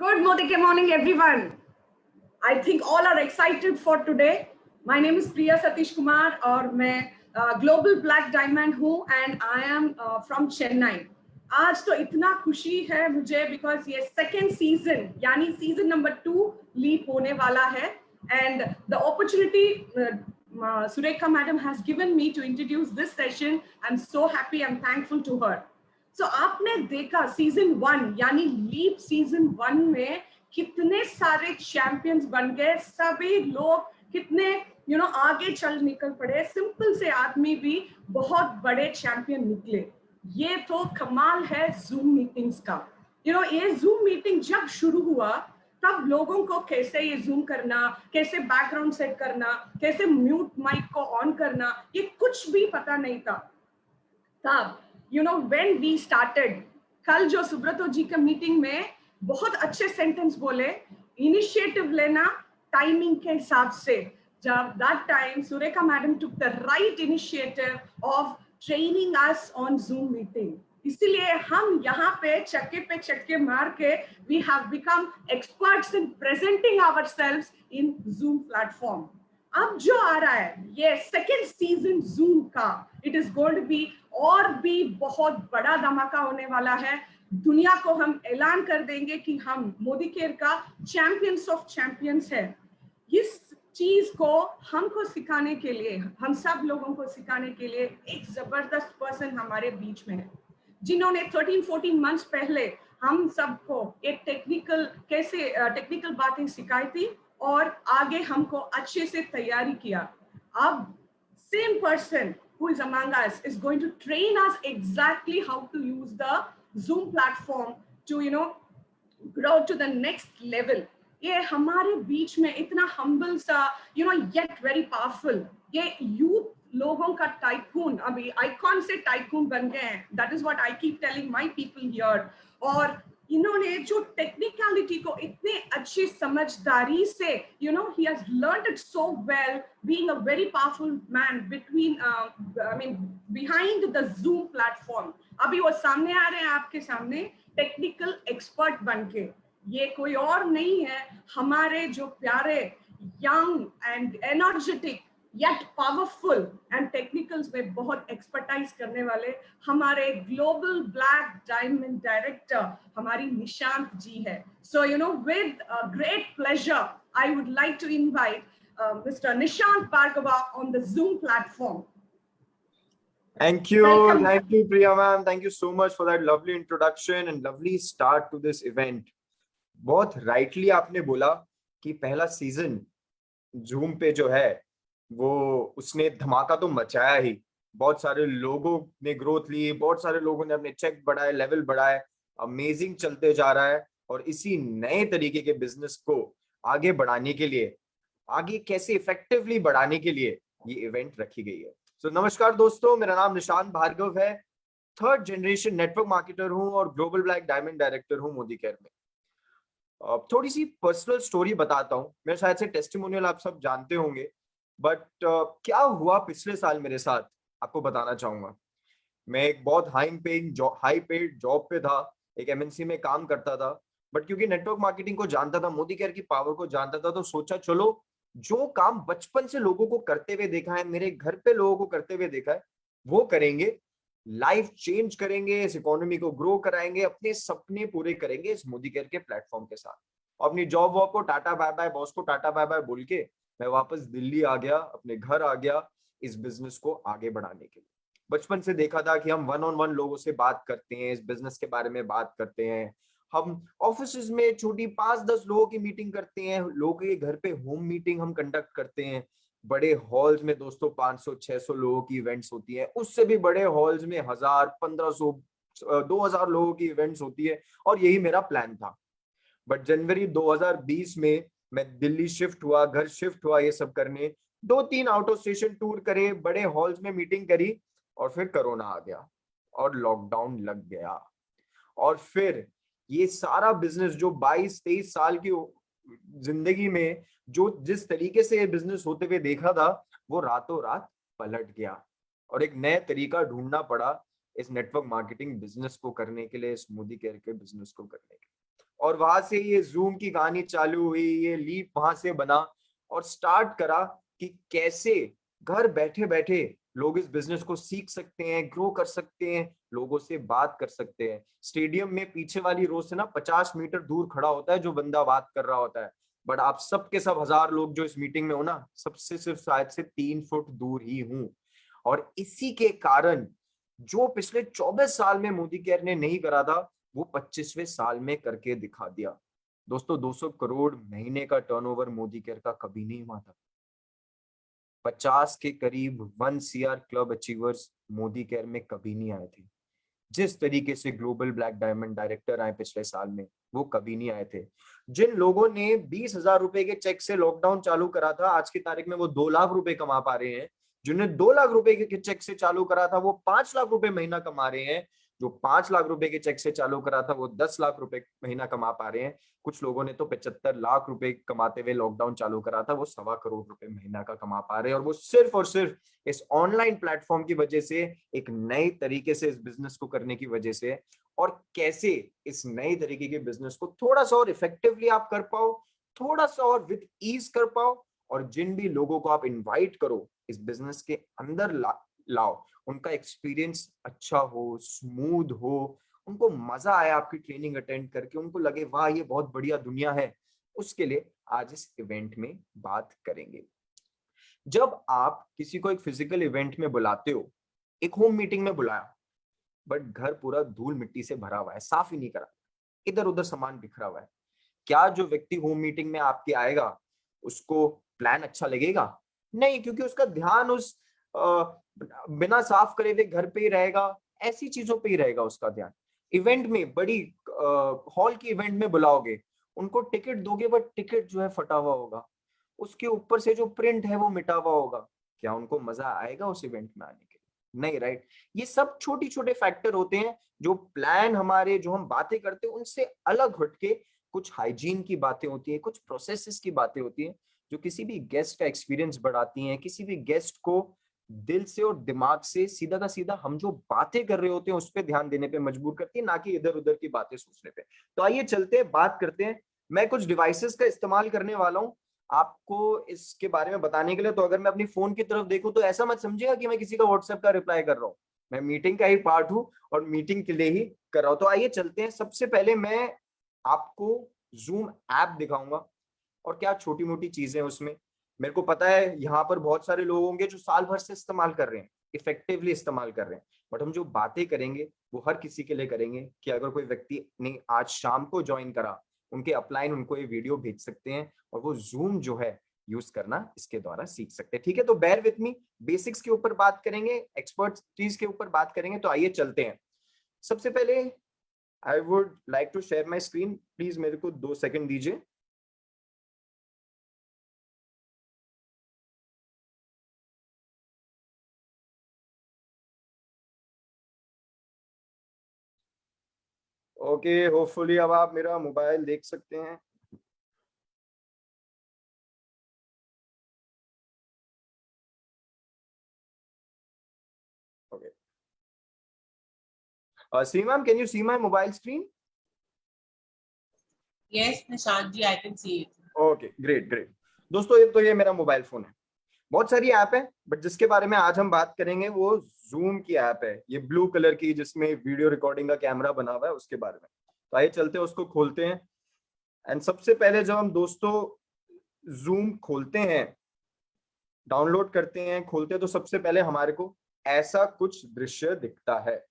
Good morning, everyone. I think all are excited for today. My name is Priya Satish Kumar और मैं Global Black Diamond हूँ and I am from Chennai. आज तो इतना खुशी है मुझे because ये second season यानी season number 2 leap होने वाला है and the opportunity Surekha madam has given me to introduce this session. I'm so happy. I'm thankful to her. So आपने देखा सीजन 1 यानी लीप सीजन 1 में कितने सारे चैंपियंस बन गए, सभी लोग कितने आगे चल निकल पड़े, सिंपल से आदमी भी बहुत बड़े चैंपियन निकले। ये तो कमाल है जूम मीटिंग्स का। ये जूम मीटिंग जब शुरू हुआ तब लोगों को कैसे ये जूम करना, कैसे बैकग्राउंड सेट करना, कैसे म्यूट माइक को ऑन करना, ये कुछ भी पता नहीं था। तब when we started, कल जो सुब्रतो जी का मीटिंग में बहुत अच्छे सेंटेंस बोले, इनिशिएटिव लेना टाइमिंग के हिसाब से। जब that time Surekha madam took the right initiative of training us on Zoom meeting, इसीलिए हम यहाँ पे चक्के मार के we have become experts in presenting ourselves in Zoom platform. अब जो आ रहा है ये सेकेंड सीजन जूम का, it is going to be और भी बहुत बड़ा धमाका होने वाला है। दुनिया को हम ऐलान कर देंगे कि हम मोदी केयर का चैंपियंस ऑफ चैंपियंस है। इस चीज को हमको सिखाने के लिए, हम सब लोगों को सिखाने के लिए एक जबरदस्त पर्सन हमारे बीच में है, जिन्होंने 13-14 मंथ्स पहले हम सबको एक टेक्निकल बातें सिखाई थी और आगे हमको अच्छे से तैयारी किया। अब same person who is among us is going to train us exactly how to use the Zoom platform to grow to the next level. ये हमारे बीच में इतना humble सा yet very powerful, ये youth लोगों का टाइकून, अभी आइकॉन से टाइकून बन गए हैं। That is what I keep telling my people here. और इन्होंने जो टेक्निकलिटी को इतने अच्छी समझदारी से he has learned it so well, being a very powerful man behind the Zoom platform. अभी वो सामने आ रहे हैं आपके सामने टेक्निकल एक्सपर्ट बन के। ये कोई और नहीं है, हमारे जो प्यारे young and energetic yet powerful and technicals में बहुत expertise करने वाले हमारे global black diamond director हमारी निशांत जी है। So with a great pleasure I would like to invite Mr. Nishant Bhargava on the Zoom platform. Thank you. Welcome. Thank you, Priya ma'am. Thank you so much for that lovely introduction and lovely start to this event. बहुत rightly आपने बोला कि पहला season Zoom पे जो है वो उसने धमाका तो मचाया ही। बहुत सारे लोगों ने ग्रोथ ली, बहुत सारे लोगों ने अपने चेक बढ़ाए, लेवल बढ़ाए, अमेजिंग चलते जा रहा है। और इसी नए तरीके के बिजनेस को आगे बढ़ाने के लिए, आगे कैसे इफेक्टिवली बढ़ाने के लिए ये इवेंट रखी गई है। सो नमस्कार दोस्तों, मेरा नाम निशांत भार्गव है, 3rd जनरेशन नेटवर्क मार्केटर हूं और ग्लोबल ब्लैक डायमंड डायरेक्टर हूं मोदी केयर में। थोड़ी सी पर्सनल स्टोरी बताता हूं। मैं शायद से टेस्टिमोनियल आप सब जानते होंगे, बट क्या हुआ पिछले साल मेरे साथ आपको बताना चाहूंगा। मैं एक बहुत हाई पेड जॉब पे था, एक एमएनसी में काम करता था, बट क्योंकि नेटवर्क मार्केटिंग को जानता था, मोदी केयर की पावर को जानता था, तो सोचा चलो जो काम बचपन से लोगों को करते हुए देखा है, मेरे घर पे लोगों को करते हुए देखा है, वो करेंगे, लाइफ चेंज करेंगे, इस इकोनॉमी को ग्रो कराएंगे, अपने सपने पूरे करेंगे इस मोदी केयर के प्लेटफॉर्म के साथ। अपनी जॉब वॉब को टाटा बाय बाय, बॉस को टाटा बाय बाय बोल के मैं वापस दिल्ली आ गया, अपने घर आ गया इस बिजनेस को आगे बढ़ाने के लिए। बचपन से देखा था कि हम 1-on-1 लोगों से बात करते हैं, इस बिजनेस के बारे में बात करते हैं, हम ऑफिस में छोटी 5-10 लोगों की मीटिंग करते हैं, लोगों के घर पे होम मीटिंग हम कंडक्ट करते हैं, बड़े हॉल्स में दोस्तों 500-600 लोगों की इवेंट्स होती है, उससे भी बड़े हॉल्स में 1000-1500 2000 लोगों की इवेंट्स होती है, और यही मेरा प्लान था। बट जनवरी 2020 में मैं दिल्ली शिफ्ट हुआ, घर शिफ्ट हुआ, ये सब करने 2-3 आउट ऑफ स्टेशन टूर करे, बड़े हॉल्स में मीटिंग करी, और फिर कोरोना आ गया और लॉकडाउन लग गया। और फिर ये सारा बिजनेस जो 22-23 साल की जिंदगी में जो जिस तरीके से ये बिजनेस होते हुए देखा था, वो रातों रात पलट गया और एक नया तरीका ढूंढना पड़ा इस नेटवर्क मार्केटिंग बिजनेस को करने के लिए, इस मोदी केयर के बिजनेस को करने के लिए। और वहां से ये जूम की कहानी चालू हुई, ये लीप वहां से बना और स्टार्ट करा कि कैसे घर बैठे बैठे लोग इस बिजनेस को सीख सकते हैं, ग्रो कर सकते हैं, लोगों से बात कर सकते हैं। स्टेडियम में पीछे वाली रो से ना 50 मीटर दूर खड़ा होता है जो बंदा बात कर रहा होता है, बट आप सब के सब 1000 लोग जो इस मीटिंग में हो ना, सबसे सिर्फ शायद से 3 फुट दूर ही हूं। और इसी के कारण जो पिछले 24 साल में मोदी केयर ने नहीं करा था, वो 25वें साल में करके दिखा दिया। दोस्तों 200 करोड़ महीने का टर्नओवर मोदी केयर का कभी नहीं हुआ था। 50 के करीब 1 CR club achievers Modi care में कभी नहीं आए थे। जिस तरीके से ग्लोबल ब्लैक डायमंड डायरेक्टर आए पिछले साल में, वो कभी नहीं आए थे। जिन लोगों ने 20,000 रुपए के चेक से लॉकडाउन चालू करा था, आज की तारीख में वो 2 लाख रुपए कमा पा रहे हैं। जिन्हें 2 लाख रुपए के चेक से चालू करा था, वो 5 लाख रुपए महीना कमा रहे हैं। जो 5 लाख रुपए के चेक से चालू करा था, वो 10 लाख रुपए महीना कमा पा रहे हैं। कुछ लोगों ने तो 75 लाख रुपए कमाते हुए लॉकडाउन चालू करा था, वो 1.25 करोड़ रुपए महीना का कमा पा रहे हैं। और वो सिर्फ और सिर्फ इस ऑनलाइन प्लेटफॉर्म की वजह से, एक नए तरीके से इस बिजनेस को करने की वजह से। और कैसे इस नए तरीके के बिजनेस को थोड़ा सा और इफेक्टिवली आप कर पाओ, थोड़ा सा और विद ईज कर पाओ, और जिन भी लोगों को आप इनवाइट करो इस बिजनेस के अंदर लाओ, उनका एक्सपीरियंस अच्छा हो, स्मूथ हो, उनको मजा आए आपकी ट्रेनिंग अटेंड करके, उनको लगे वाह ये बहुत बढ़िया दुनिया है। उसके लिए आज इस इवेंट में बात करेंगे। जब आप किसी को एक फिजिकल इवेंट में बुलाते हो, एक होम मीटिंग में बुलाया, बट घर पूरा धूल मिट्टी से भरा हुआ है, साफ ही नहीं करा, इधर उधर सामान बिखरा हुआ है, क्या जो व्यक्ति होम मीटिंग में आपके आएगा उसको प्लान अच्छा लगेगा? नहीं, क्योंकि उसका ध्यान उस बिना साफ करे हुए घर पे ही रहेगा, ऐसी चीजों पे ही रहेगा उसका ध्यान। इवेंट में, बड़ी हॉल की इवेंट में बुलाओगे, उनको टिकट दोगे, बट टिकट जो है फटा हुआ होगा, उसके ऊपर से जो प्रिंट है वो मिटा हुआ होगा, क्या उनको मजा आएगा उस इवेंट में आने के लिए? नहीं, राइट। ये सब छोटी छोटे फैक्टर होते हैं जो प्लान हमारे, जो हम बातें करते हैं उनसे अलग हटके कुछ हाइजीन की बातें होती है, कुछ प्रोसेसेस की बातें होती हैं, जो किसी भी गेस्ट का एक्सपीरियंस बढ़ाती हैं, किसी भी गेस्ट को दिल से और दिमाग से सीधा का सीधा हम जो बातें कर रहे होते हैं उस पर ध्यान देने पे मजबूर करती है, ना कि इधर उधर की बातें सोचने पे। तो आइए चलते हैं, बात करते हैं। मैं कुछ डिवाइसेस का इस्तेमाल करने वाला हूँ आपको इसके बारे में बताने के लिए। तो अगर मैं अपनी फोन की तरफ देखूं तो ऐसा मत समझिएगा कि मैं किसी का व्हाट्सएप का रिप्लाई कर रहा हूँ, मैं मीटिंग का ही पार्ट हूँ और मीटिंग के लिए ही कर रहा हूँ। तो आइए चलते हैं। सबसे पहले मैं आपको जूम ऐप दिखाऊंगा और क्या छोटी मोटी चीजें उसमें। मेरे को पता है यहाँ पर बहुत सारे लोग होंगे जो साल भर से इस्तेमाल कर रहे हैं, इफेक्टिवली इस्तेमाल कर रहे हैं, बट हम जो बातें करेंगे वो हर किसी के लिए करेंगे कि अगर कोई व्यक्ति ने आज शाम को ज्वाइन करा, उनके अपलाइन उनको ये वीडियो भेज सकते हैं और वो जूम जो है यूज करना इसके द्वारा सीख सकते हैं। ठीक है, तो बेयर विथ मी, बेसिक्स के ऊपर बात करेंगे, एक्सपर्टीज के ऊपर बात करेंगे। तो आइए चलते हैं। सबसे पहले I would like to share my screen, please मेरे को 2 सेकंड दीजिए। ओके, होपफुली अब आप मेरा मोबाइल देख सकते हैं। Okay, Seema, can you see my mobile screen? Yes, Nishant ji, I can see it. Okay, great great. दोस्तों ये मेरा मोबाइल फोन है। बहुत सारी ऐप है, बट जिसके बारे में आज हम बात करेंगे वो जूम की ऐप है, ये ब्लू कलर की जिसमें वीडियो रिकॉर्डिंग का कैमरा बना हुआ है, उसके बारे में। तो आइए चलते हैं, उसको खोलते हैं। एंड सबसे पहले जब हम दोस्तों जूम खोलते हैं, डाउनलोड करते हैं, खोलते हैं, तो सबसे पहले हमारे को ऐसा कुछ दृश्य दिखता है।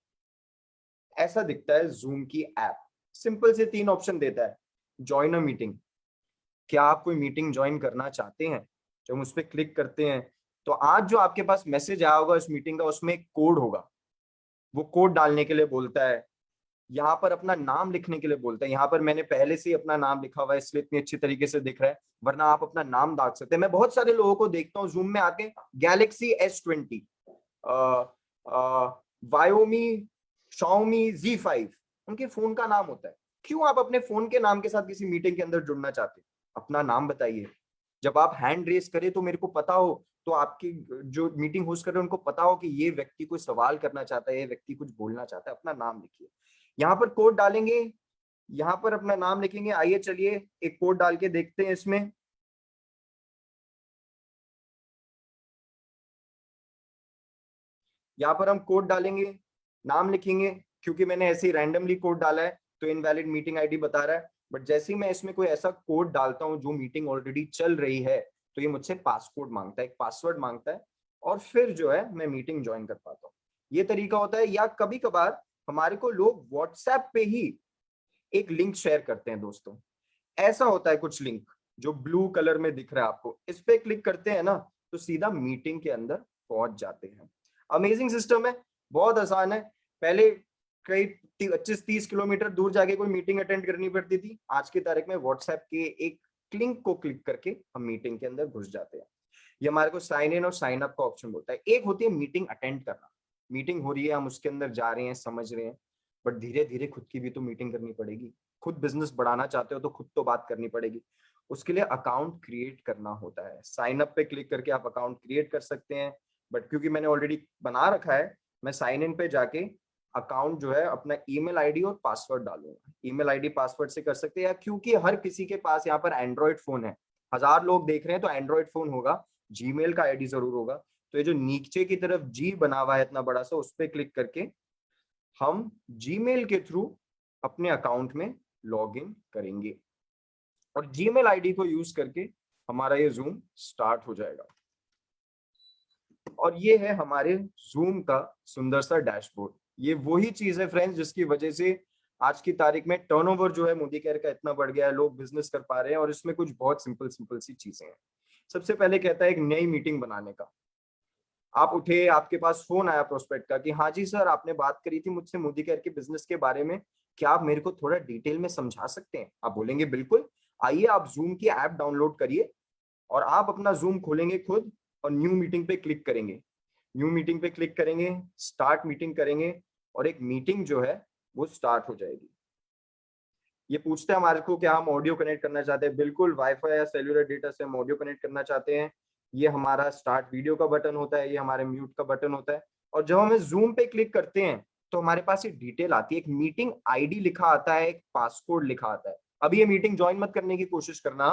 ऐसा दिखता है जूम की ऐप। सिंपल से 3 ऑप्शन देता है। ज्वाइन अ मीटिंग, क्या आप कोई मीटिंग ज्वाइन करना चाहते हैं? जब हम उस पर क्लिक करते हैं तो आज जो आपके पास मैसेज आया होगा इस मीटिंग का, उसमें एक कोड होगा, वो कोड डालने के लिए बोलता है। यहाँ पर अपना नाम लिखने के लिए बोलता है। यहाँ पर मैंने पहले से ही अपना नाम लिखा हुआ है, इसलिए इतनी अच्छी तरीके से दिख रहा है, वरना आप अपना नाम डाल सकते हैं। मैं बहुत सारे लोगों को देखता हूँ जूम में आके, गैलेक्सी S20, वायोमी, Xiaomi Z5, उनके फोन का नाम होता है। क्यों आप अपने फोन के नाम के साथ किसी मीटिंग के अंदर जुड़ना चाहते हैं? अपना नाम बताइए। जब आप हैंड रेस करें तो मेरे को पता हो, तो आपकी जो मीटिंग होस्ट कर रहे हैं उनको पता हो कि ये व्यक्ति कोई सवाल करना चाहता है, ये व्यक्ति कुछ बोलना चाहता है। अपना नाम लिखिए, यहाँ पर कोड डालेंगे, यहाँ पर अपना नाम लिखेंगे। आइए चलिए एक कोड डाल के देखते हैं इसमें। यहाँ पर हम कोड डालेंगे, नाम लिखेंगे। क्योंकि मैंने ऐसे ही रैंडमली कोड डाला है तो इनवैलिड मीटिंग आईडी बता रहा है, बट जैसे ही मैं इसमें कोई ऐसा कोड डालता हूँ जो मीटिंग ऑलरेडी चल रही है तो ये मुझसे पासकोड मांगता है, एक पासवर्ड मांगता है, और फिर जो है मैं मीटिंग ज्वाइन कर पाता हूँ। ये तरीका होता है। या कभी कभार हमारे को लोग व्हाट्सएप पे ही एक लिंक शेयर करते हैं दोस्तों। ऐसा होता है कुछ लिंक जो ब्लू कलर में दिख रहा है आपको, इस पे क्लिक करते हैं ना तो सीधा मीटिंग के अंदर पहुंच जाते हैं। अमेजिंग सिस्टम है, बहुत आसान है। पहले कई 25-30 किलोमीटर दूर जाके कोई मीटिंग अटेंड करनी पड़ती थी, आज की तारीख में व्हाट्सएप के एक लिंक को क्लिक करके हम मीटिंग के अंदर घुस जाते हैं। ये हमारे को साइन इन और साइन अप का ऑप्शन होता है। एक होती है मीटिंग अटेंड करना, मीटिंग हो रही है, हम उसके अंदर जा रहे हैं, समझ रहे हैं, बट धीरे धीरे खुद की भी तो मीटिंग करनी पड़ेगी। खुद बिजनेस बढ़ाना चाहते हो तो खुद तो बात करनी पड़ेगी। उसके लिए अकाउंट क्रिएट करना होता है। साइन अप पे क्लिक करके आप अकाउंट क्रिएट कर सकते हैं, बट क्योंकि मैंने ऑलरेडी बना रखा है, मैं साइन इन पे जाके अकाउंट जो है अपना ईमेल आईडी और पासवर्ड डालूंगा। ईमेल आईडी पासवर्ड से कर सकते हैं, क्योंकि हर किसी के पास यहाँ पर एंड्रॉइड फोन है। 1000 लोग देख रहे हैं तो एंड्रॉइड फोन होगा, जीमेल का आईडी जरूर होगा। तो ये जो नीचे की तरफ जी बना हुआ है इतना बड़ा सा, उस पर क्लिक करके हम जीमेल के थ्रू अपने अकाउंट में लॉग इन करेंगे और जीमेल आईडी को यूज करके हमारा ये जूम स्टार्ट हो जाएगा। और ये है हमारे जूम का सुंदर सा डैशबोर्ड। ये वही चीज है फ्रेंड्स जिसकी वजह से आज की तारीख में टर्नओवर जो है मोदी केयर का इतना बढ़ गया है, लोग बिजनेस कर पा रहे हैं। और इसमें कुछ बहुत सिंपल सिंपल सी चीजें हैं। सबसे पहले कहता है एक नई मीटिंग बनाने का। आप उठे, आपके पास फोन आया प्रोस्पेक्ट का कि हाँ जी सर, आपने बात करी थी मुझसे मोदी केयर के बिजनेस के बारे में, क्या आप मेरे को थोड़ा डिटेल में समझा सकते हैं? आप बोलेंगे बिल्कुल, आइए आप जूम की ऐप डाउनलोड करिए और आप अपना जूम खोलेंगे खुद और न्यू मीटिंग पे क्लिक करेंगे। न्यू मीटिंग पे क्लिक करेंगे, स्टार्ट मीटिंग करेंगे और एक मीटिंग जो है वो स्टार्ट हो जाएगी। ये पूछते हैं हमारे को क्या हम ऑडियो कनेक्ट करना चाहते हैं? बिल्कुल, वाईफाई या सेल्युलर डेटा से हम ऑडियो कनेक्ट करना चाहते हैं। ये हमारा स्टार्ट वीडियो का बटन होता है, ये हमारे म्यूट का बटन होता है। और जब हम जूम पे क्लिक करते हैं तो हमारे पास ये डिटेल आती है, एक मीटिंग आईडी लिखा आता है, एक पासकोड लिखा आता है। अभी ये मीटिंग ज्वाइन मत करने की कोशिश करना,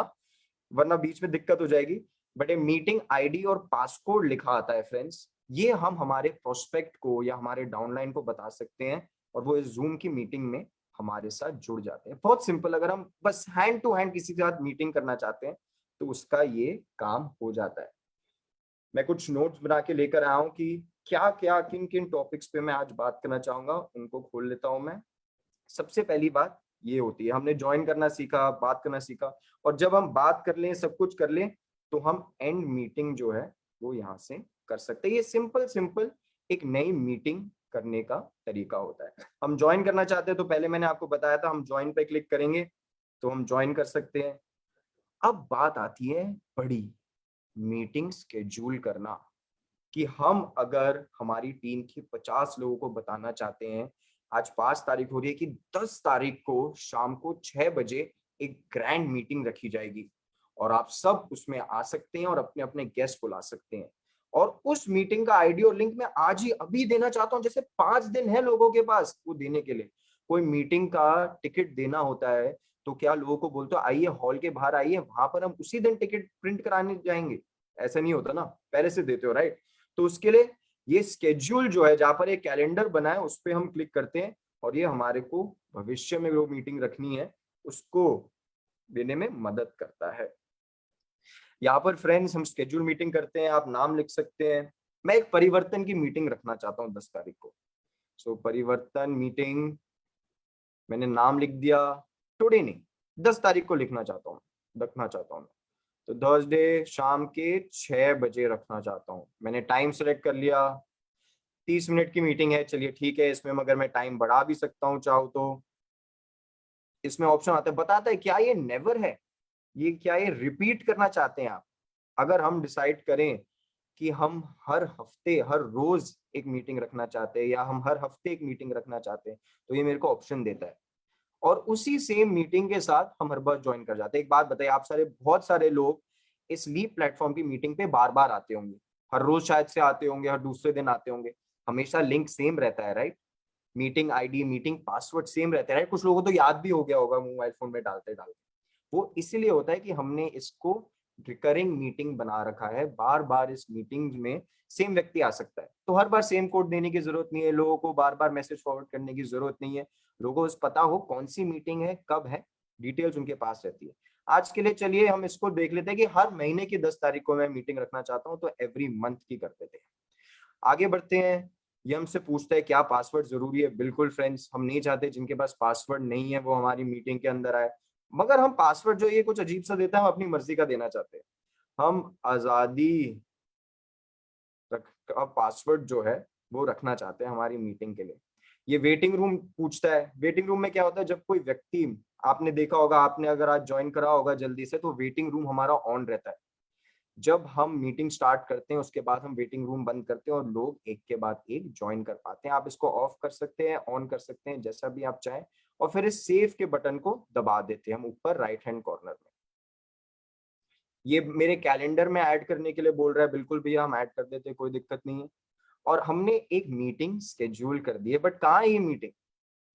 वरना बीच में दिक्कत हो जाएगी। बट ये मीटिंग आईडी और पासकोड लिखा आता है फ्रेंड्स, ये हम हमारे प्रोस्पेक्ट को या हमारे डाउनलाइन को बता सकते हैं और वो इस जूम की मीटिंग में हमारे साथ जुड़ जाते हैं। बहुत सिंपल, अगर हम बस हैंड टू हैंड किसी के साथ मीटिंग करना चाहते हैं तो उसका ये काम हो जाता है। मैं कुछ नोट्स बना के लेकर आया हूं कि क्या क्या किन किन टॉपिक्स पे मैं आज बात करना चाहूंगा, उनको खोल लेता हूं मैं। सबसे पहली बात ये होती है, हमने ज्वाइन करना सीखा, बात करना सीखा, और जब हम बात कर लें, सब कुछ कर लें, तो हम एंड मीटिंग जो है वो यहाँ से कर सकते हैं। ये सिंपल सिंपल एक नई मीटिंग करने का तरीका होता है। हम ज्वाइन करना चाहते हैं तो पहले मैंने आपको बताया था, हम ज्वाइन पे क्लिक करेंगे तो हम ज्वाइन कर सकते हैं। अब बात आती है बड़ी, मीटिंग स्केड्यूल करना, कि हम अगर हमारी टीम के 50 लोगों को बताना चाहते हैं, आज 5 तारीख हो रही है, कि 10 तारीख को शाम को 6 बजे एक ग्रैंड मीटिंग रखी जाएगी और आप सब उसमें आ सकते हैं और अपने अपने गेस्ट बुला सकते हैं। और उस मीटिंग का आईडी और लिंक मैं आज ही अभी देना चाहता हूं। जैसे 5 दिन है लोगों के पास वो देने के लिए। कोई मीटिंग का टिकट देना होता है तो क्या लोगों को बोलते हो आइए हॉल के बाहर आइए, वहां पर हम उसी दिन टिकट प्रिंट कराने जाएंगे? ऐसा नहीं होता ना, पहले से देते हो, राइट? तो उसके लिए ये स्केड्यूल जो है, जहां पर एक कैलेंडर बना है, उस पर हम क्लिक करते हैं और ये हमारे को भविष्य में जो मीटिंग रखनी है उसको देने में मदद करता है। यहाँ पर फ्रेंड्स हम स्केड्यूल मीटिंग करते हैं, आप नाम लिख सकते हैं। मैं एक परिवर्तन की मीटिंग रखना चाहता हूँ 10 तारीख को। सो परिवर्तन मीटिंग, मैंने नाम लिख दिया। टुडे नहीं, 10 तारीख को रखना चाहता हूँ। तो थर्सडे शाम के 6 बजे रखना चाहता हूँ। मैंने टाइम सेलेक्ट कर लिया। 30 मिनट की मीटिंग है, चलिए ठीक है। इसमें मगर मैं टाइम बढ़ा भी सकता हूँ चाहूँ तो। इसमें ऑप्शन आता है, बताता है क्या ये नेवर है, ये क्या ये रिपीट करना चाहते हैं आप। अगर हम डिसाइड करें कि हम हर हफ्ते हर रोज एक मीटिंग रखना चाहते हैं या हम हर हफ्ते एक मीटिंग रखना चाहते हैं, तो ये मेरे को ऑप्शन देता है और उसी सेम मीटिंग के साथ हम हर बार ज्वाइन कर जाते हैं। एक बात बताइए, आप सारे बहुत सारे लोग इस लीप प्लेटफॉर्म की मीटिंग पे बार बार आते होंगे, हर रोज शायद से आते होंगे, हर दूसरे दिन आते होंगे, हमेशा लिंक सेम रहता है, right? Meeting ID, meeting password same रहते हैं। कुछ लोगों को तो याद भी हो गया होगा मोबाइल फोन में डालते डालते। वो इसीलिए होता है कि हमने इसको रिकरिंग मीटिंग बना रखा है, बार बार इस मीटिंग में सेम व्यक्ति आ सकता है, तो हर बार सेम कोड देने की जरूरत नहीं है, लोगों को बार बार मैसेज फॉरवर्ड करने की जरूरत नहीं है, लोगों को बस पता हो कौन सी मीटिंग है, कब है, डिटेल्स उनके पास रहती है। आज के लिए चलिए हम इसको देख लेते हैं कि हर महीने की 10 तारीख को मैं मीटिंग रखना चाहता हूं, तो एवरी मंथ की कर देते हैं। आगे बढ़ते हैं। ये हमसे पूछता है क्या पासवर्ड जरूरी है। बिल्कुल फ्रेंड्स, हम नहीं चाहते जिनके पास पासवर्ड नहीं है वो हमारी मीटिंग के अंदर आए, मगर हम पासवर्ड जो ये कुछ अजीब सा देता है हम अपनी मर्जी का देना चाहते हैं। हम आजादी पासवर्ड जो है वो रखना चाहते हैं हमारी मीटिंग के लिए। ये वेटिंग रूम पूछता है। वेटिंग रूम में क्या होता है, जब कोई व्यक्ति, आपने देखा होगा, आपने अगर आज ज्वाइन करा होगा जल्दी से, तो वेटिंग रूम हमारा ऑन रहता है। जब हम मीटिंग स्टार्ट करते हैं उसके बाद हम वेटिंग रूम बंद करते हैं और लोग एक के बाद एक ज्वाइन कर पाते हैं। आप इसको ऑफ कर सकते हैं, ऑन कर सकते हैं, जैसा भी आप चाहें, और फिर इस सेव के बटन को दबा देते हैं हम ऊपर राइट हैंड कॉर्नर में। ये मेरे कैलेंडर में ऐड करने के लिए बोल रहा है। बिल्कुल भैया, हम ऐड कर देते हैं, कोई दिक्कत नहीं है। और हमने एक मीटिंग स्केड्यूल कर दी है, बट कहाँ है ये मीटिंग,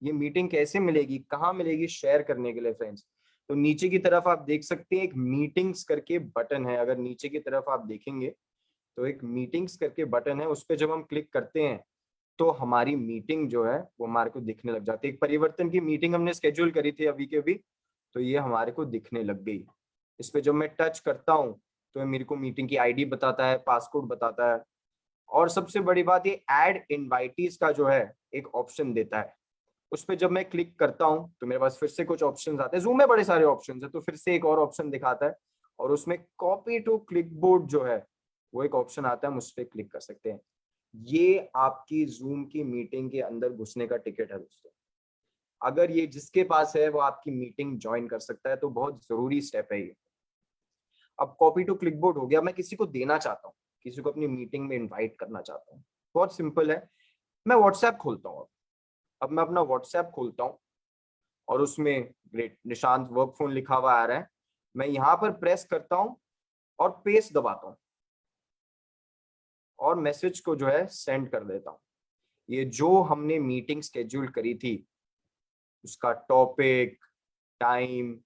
ये मीटिंग कैसे मिलेगी, कहाँ मिलेगी शेयर करने के लिए फ्रेंड्स? तो नीचे की तरफ आप देख सकते हैं एक मीटिंग्स करके बटन है। अगर नीचे की तरफ आप देखेंगे तो एक मीटिंग्स करके बटन है, उस पर जब हम क्लिक करते हैं तो हमारी मीटिंग जो है वो हमारे को दिखने लग जाती है। एक परिवर्तन की मीटिंग हमने स्केड्यूल करी थी अभी के अभी, तो ये हमारे को दिखने लग गई। इस पे जब मैं टच करता हूँ तो मेरे को मीटिंग की आईडी बताता है, पासकोड बताता है, और सबसे बड़ी बात ये ऐड इनवाइटीज का जो है एक ऑप्शन देता है। उस पर जब मैं क्लिक करता हूं तो मेरे पास फिर से कुछ ऑप्शंस आते हैं। जूम में बड़े सारे ऑप्शंस है, तो फिर से एक और ऑप्शन दिखाता है, और उसमें कॉपी टू क्लिकबोर्ड जो है वो एक ऑप्शन आता है, हम उस पर क्लिक कर सकते हैं। ये आपकी जूम की मीटिंग के अंदर घुसने का टिकट है दोस्तों। अगर ये जिसके पास है वो आपकी मीटिंग ज्वाइन कर सकता है, तो बहुत जरूरी स्टेप है ये। अब कॉपी टू क्लिकबोर्ड हो गया, मैं किसी को देना चाहता हूँ, किसी को अपनी मीटिंग में इन्वाइट करना चाहता हूँ। बहुत सिंपल है, मैं व्हाट्सएप खोलता हूँ। अब मैं अपना व्हाट्सएप खोलता हूँ और उसमें ग्रेट निशांत वर्क फोन लिखा हुआ आ रहा है। मैं यहां पर प्रेस करता हूं और पेस्ट दबाता हूं और मैसेज को जो है सेंड कर देता हूं। ये जो हमने मीटिंग स्केड्यूल करी थी उसका टॉपिक, टाइम,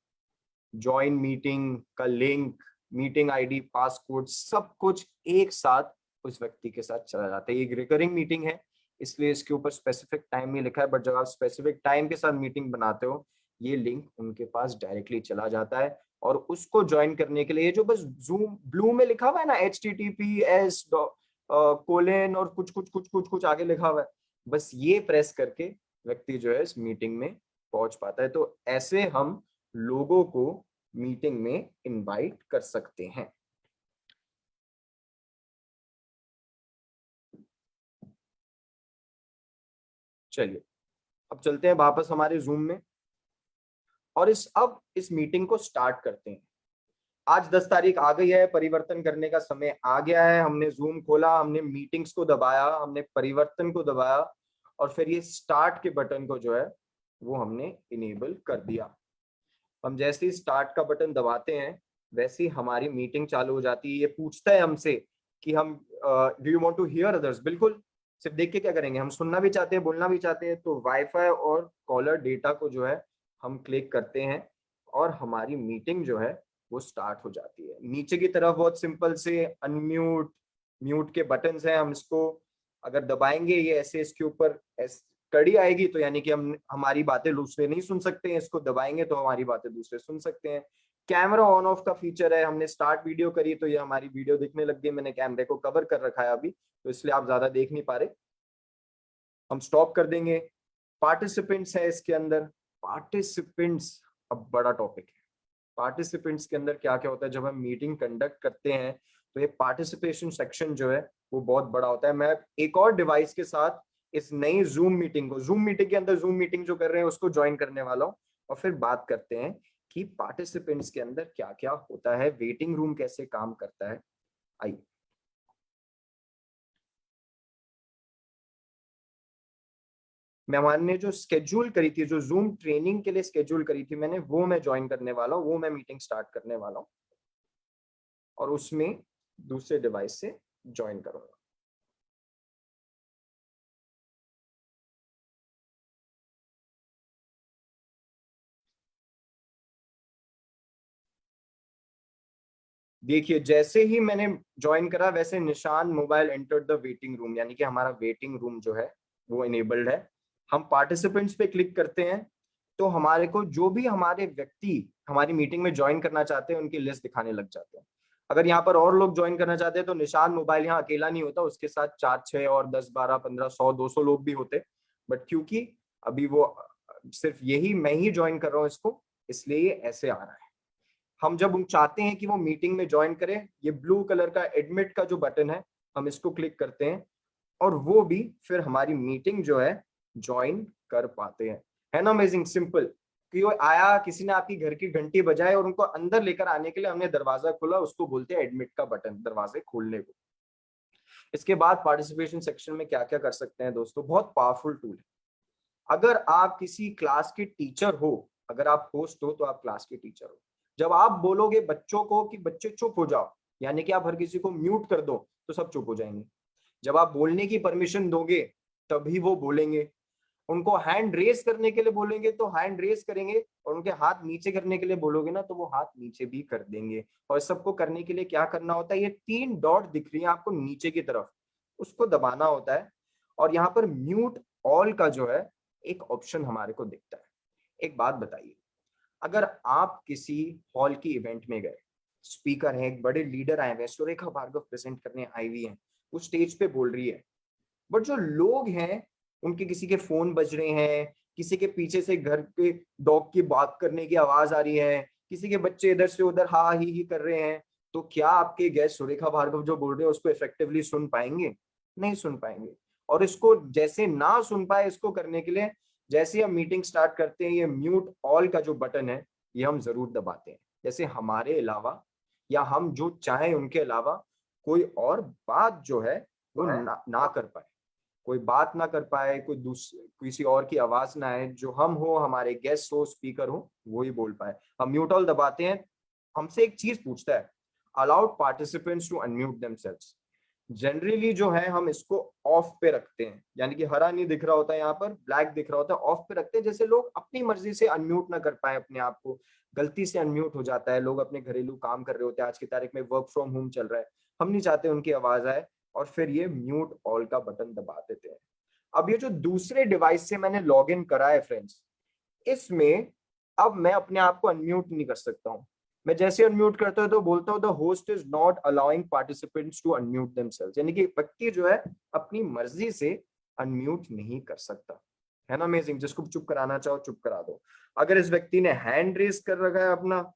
ज्वाइन मीटिंग का लिंक, मीटिंग आईडी, पासकोड, सब कुछ एक साथ उस व्यक्ति के साथ चला जाता है। ये एक रिकरिंग मीटिंग है इसलिए इसके ऊपर स्पेसिफिक टाइम नहीं लिखा है, बट जब आप स्पेसिफिक टाइम के साथ मीटिंग बनाते हो ये लिंक उनके पास डायरेक्टली चला जाता है। और उसको ज्वाइन करने के लिए जो बस जूम ब्लू में लिखा हुआ है ना HTTPS कोलेन और कुछ कुछ कुछ कुछ कुछ आगे लिखा हुआ है, बस ये प्रेस करके व्यक्ति जो है इस मीटिंग में पहुंच पाता है। तो ऐसे हम लोगों को मीटिंग में इनवाइट कर सकते हैं। चलिए अब चलते हैं वापस हमारे जूम में और इस मीटिंग को स्टार्ट करते हैं। आज 10 तारीख आ गई है, परिवर्तन करने का समय आ गया है। हमने जूम खोला, हमने मीटिंग्स को दबाया, हमने परिवर्तन को दबाया, और फिर ये स्टार्ट के बटन को जो है वो हमने इनेबल कर दिया। हम जैसे ही स्टार्ट का बटन दबाते हैं वैसे ही हमारी मीटिंग चालू हो जाती है। ये पूछता है हमसे कि हम do you want to hear others. बिल्कुल, सिर्फ देख के क्या करेंगे, हम सुनना भी चाहते हैं, बोलना भी चाहते हैं, तो वाईफाई और कॉलर डेटा को जो है हम क्लिक करते हैं और हमारी मीटिंग जो है वो स्टार्ट हो जाती है। नीचे की तरफ बहुत सिंपल से अनम्यूट, म्यूट के बटन्स हैं, हम इसको अगर दबाएंगे ये ऐसे इसके ऊपर कड़ी आएगी, तो यानी कि हम हमारी बातें दूसरे नहीं सुन सकते हैं, इसको दबाएंगे तो हमारी बातें दूसरे सुन सकते हैं। कैमरा ऑन ऑफ का फीचर है, हमने स्टार्ट वीडियो करी तो ये हमारी वीडियो दिखने लग गई। मैंने कैमरे को कवर कर रखा है अभी, तो इसलिए आप ज्यादा देख नहीं पा रहे। हम स्टॉप कर देंगे। पार्टिसिपेंट्स है इसके अंदर। पार्टिसिपेंट्स अब बड़ा टॉपिक है। पार्टिसिपेंट्स के अंदर क्या क्या होता है, जब हम मीटिंग कंडक्ट करते हैं तो ये पार्टिसिपेशन सेक्शन जो है वो बहुत बड़ा होता है। मैं एक और डिवाइस के साथ इस नई जूम मीटिंग को, जूम मीटिंग के अंदर जूम मीटिंग जो कर रहे हैं उसको ज्वाइन करने वाला हूं, और फिर बात करते हैं कि पार्टिसिपेंट्स के अंदर क्या क्या होता है, वेटिंग रूम कैसे काम करता है। आइए, मेहमान ने जो स्केड्यूल करी थी, जो जूम ट्रेनिंग के लिए स्केड्यूल करी थी मैंने, वो मैं ज्वाइन करने वाला हूँ, वो मैं मीटिंग स्टार्ट करने वाला हूँ और उसमें दूसरे डिवाइस से ज्वाइन करूंगा। देखिए जैसे ही मैंने ज्वाइन करा वैसे निशान mobile enter the waiting room, यानी कि हमारा वेटिंग रूम जो है वो इनेबल्ड है। हम पार्टिसिपेंट्स पे क्लिक करते हैं तो हमारे को जो भी हमारे व्यक्ति हमारी मीटिंग में ज्वाइन करना चाहते हैं उनकी लिस्ट दिखाने लग जाते हैं। अगर यहाँ पर और लोग ज्वाइन करना चाहते हैं तो निशान मोबाइल यहाँ अकेला नहीं होता, उसके साथ 4 6 और 10 12 15 100 200 लोग भी होते। बट क्योंकि अभी वो सिर्फ यही मैं ही ज्वाइन कर रहा हूँ इसको, इसलिए ये ऐसे आ रहा है। हम जब हम चाहते हैं कि वो मीटिंग में ज्वाइन करें, ये ब्लू कलर का एडमिट का जो बटन है हम इसको क्लिक करते हैं और वो भी फिर हमारी मीटिंग जो है ज्वाइन कर पाते हैं। है ना अमेजिंग सिंपल। कि वो आया, किसी ने आपकी घर की घंटी बजाई और उनको अंदर लेकर आने के लिए हमने दरवाजा खोला, उसको बोलते हैं एडमिट का बटन, दरवाजे खोलने को। इसके बाद पार्टिसिपेशन सेक्शन में क्या क्या कर सकते हैं दोस्तों, बहुत पावरफुल टूल है। अगर आप किसी क्लास के टीचर हो, अगर आप होस्ट हो तो आप क्लास के टीचर हो, जब आप बोलोगे बच्चों को कि बच्चे चुप हो जाओ, यानी कि आप हर किसी को म्यूट कर दो, तो सब चुप हो जाएंगे। जब आप बोलने की परमिशन दोगे तभी वो बोलेंगे। उनको हैंड रेस करने के लिए बोलेंगे तो हैंड रेस करेंगे, और उनके हाथ नीचे करने के लिए बोलोगे ना तो वो हाथ नीचे भी कर देंगे। और सबको करने के लिए क्या करना होता है, ये 3 डॉट दिख रही है आपको नीचे की तरफ, उसको दबाना होता है। और यहाँ पर म्यूट ऑल का जो है एक ऑप्शन हमारे को दिखता है। एक बात बताइए, अगर आप किसी हॉल की इवेंट में गए, स्पीकर है, एक बड़े लीडर आए हुए, सुरेखा भार्गव प्रेजेंट करने आई हुई है, वो स्टेज पे बोल रही है, बट जो लोग हैं उनके किसी के फोन बज रहे हैं, किसी के पीछे से घर के डॉग की बात करने की आवाज आ रही है, किसी के बच्चे इधर से उधर हा ही कर रहे हैं, तो क्या आपके गेस्ट सुरेखा भार्गव जो बोल रहे हैं उसको इफेक्टिवली सुन पाएंगे? नहीं सुन पाएंगे। और इसको जैसे ना सुन पाए, इसको करने के लिए जैसे हम मीटिंग स्टार्ट करते हैं, ये म्यूट ऑल का जो बटन है ये हम जरूर दबाते हैं। जैसे हमारे अलावा या हम जो चाहें उनके अलावा कोई और बात जो है वो ना कर पाए, कोई बात ना कर पाए, कोई किसी और की आवाज ना आए, जो हम हो, हमारे गेस्ट हो, स्पीकर हो, वो ही बोल पाए। हम म्यूट ऑल दबाते हैं, हमसे एक चीज पूछता है, allowed participants to unmute themselves. Generally जो है हम इसको ऑफ पे रखते हैं, यानी कि हरा नहीं दिख रहा होता है, यहाँ पर ब्लैक दिख रहा होता है, ऑफ पे रखते हैं, जैसे लोग अपनी मर्जी से अनम्यूट ना कर पाए अपने आप को। गलती से अनम्यूट हो जाता है, लोग अपने घरेलू काम कर रहे होते हैं, आज की तारीख में वर्क फ्रॉम होम चल रहा है, हम नहीं चाहते उनकी आवाज आए, और फिर ये म्यूट ऑल का बटन दबा देते हैं। अब ये जो दूसरे डिवाइस से मैंने लॉग इन करा है फ्रेंड्स, इसमें अब मैं अपने आप को अनम्यूट नहीं कर सकता हूँ। मैं जैसे अनम्यूट करता हूँ तो बोलता हूँ the host is not allowing participants to unmute themselves, यानी कि व्यक्ति जो है अपनी मर्जी से अनम्यूट नहीं कर सकता। है ना अमेजिंग। जिसको चुप कराना चाहो चुप करा दो। अगर इस व्यक्ति ने हैंड रेस कर रखा है अपना,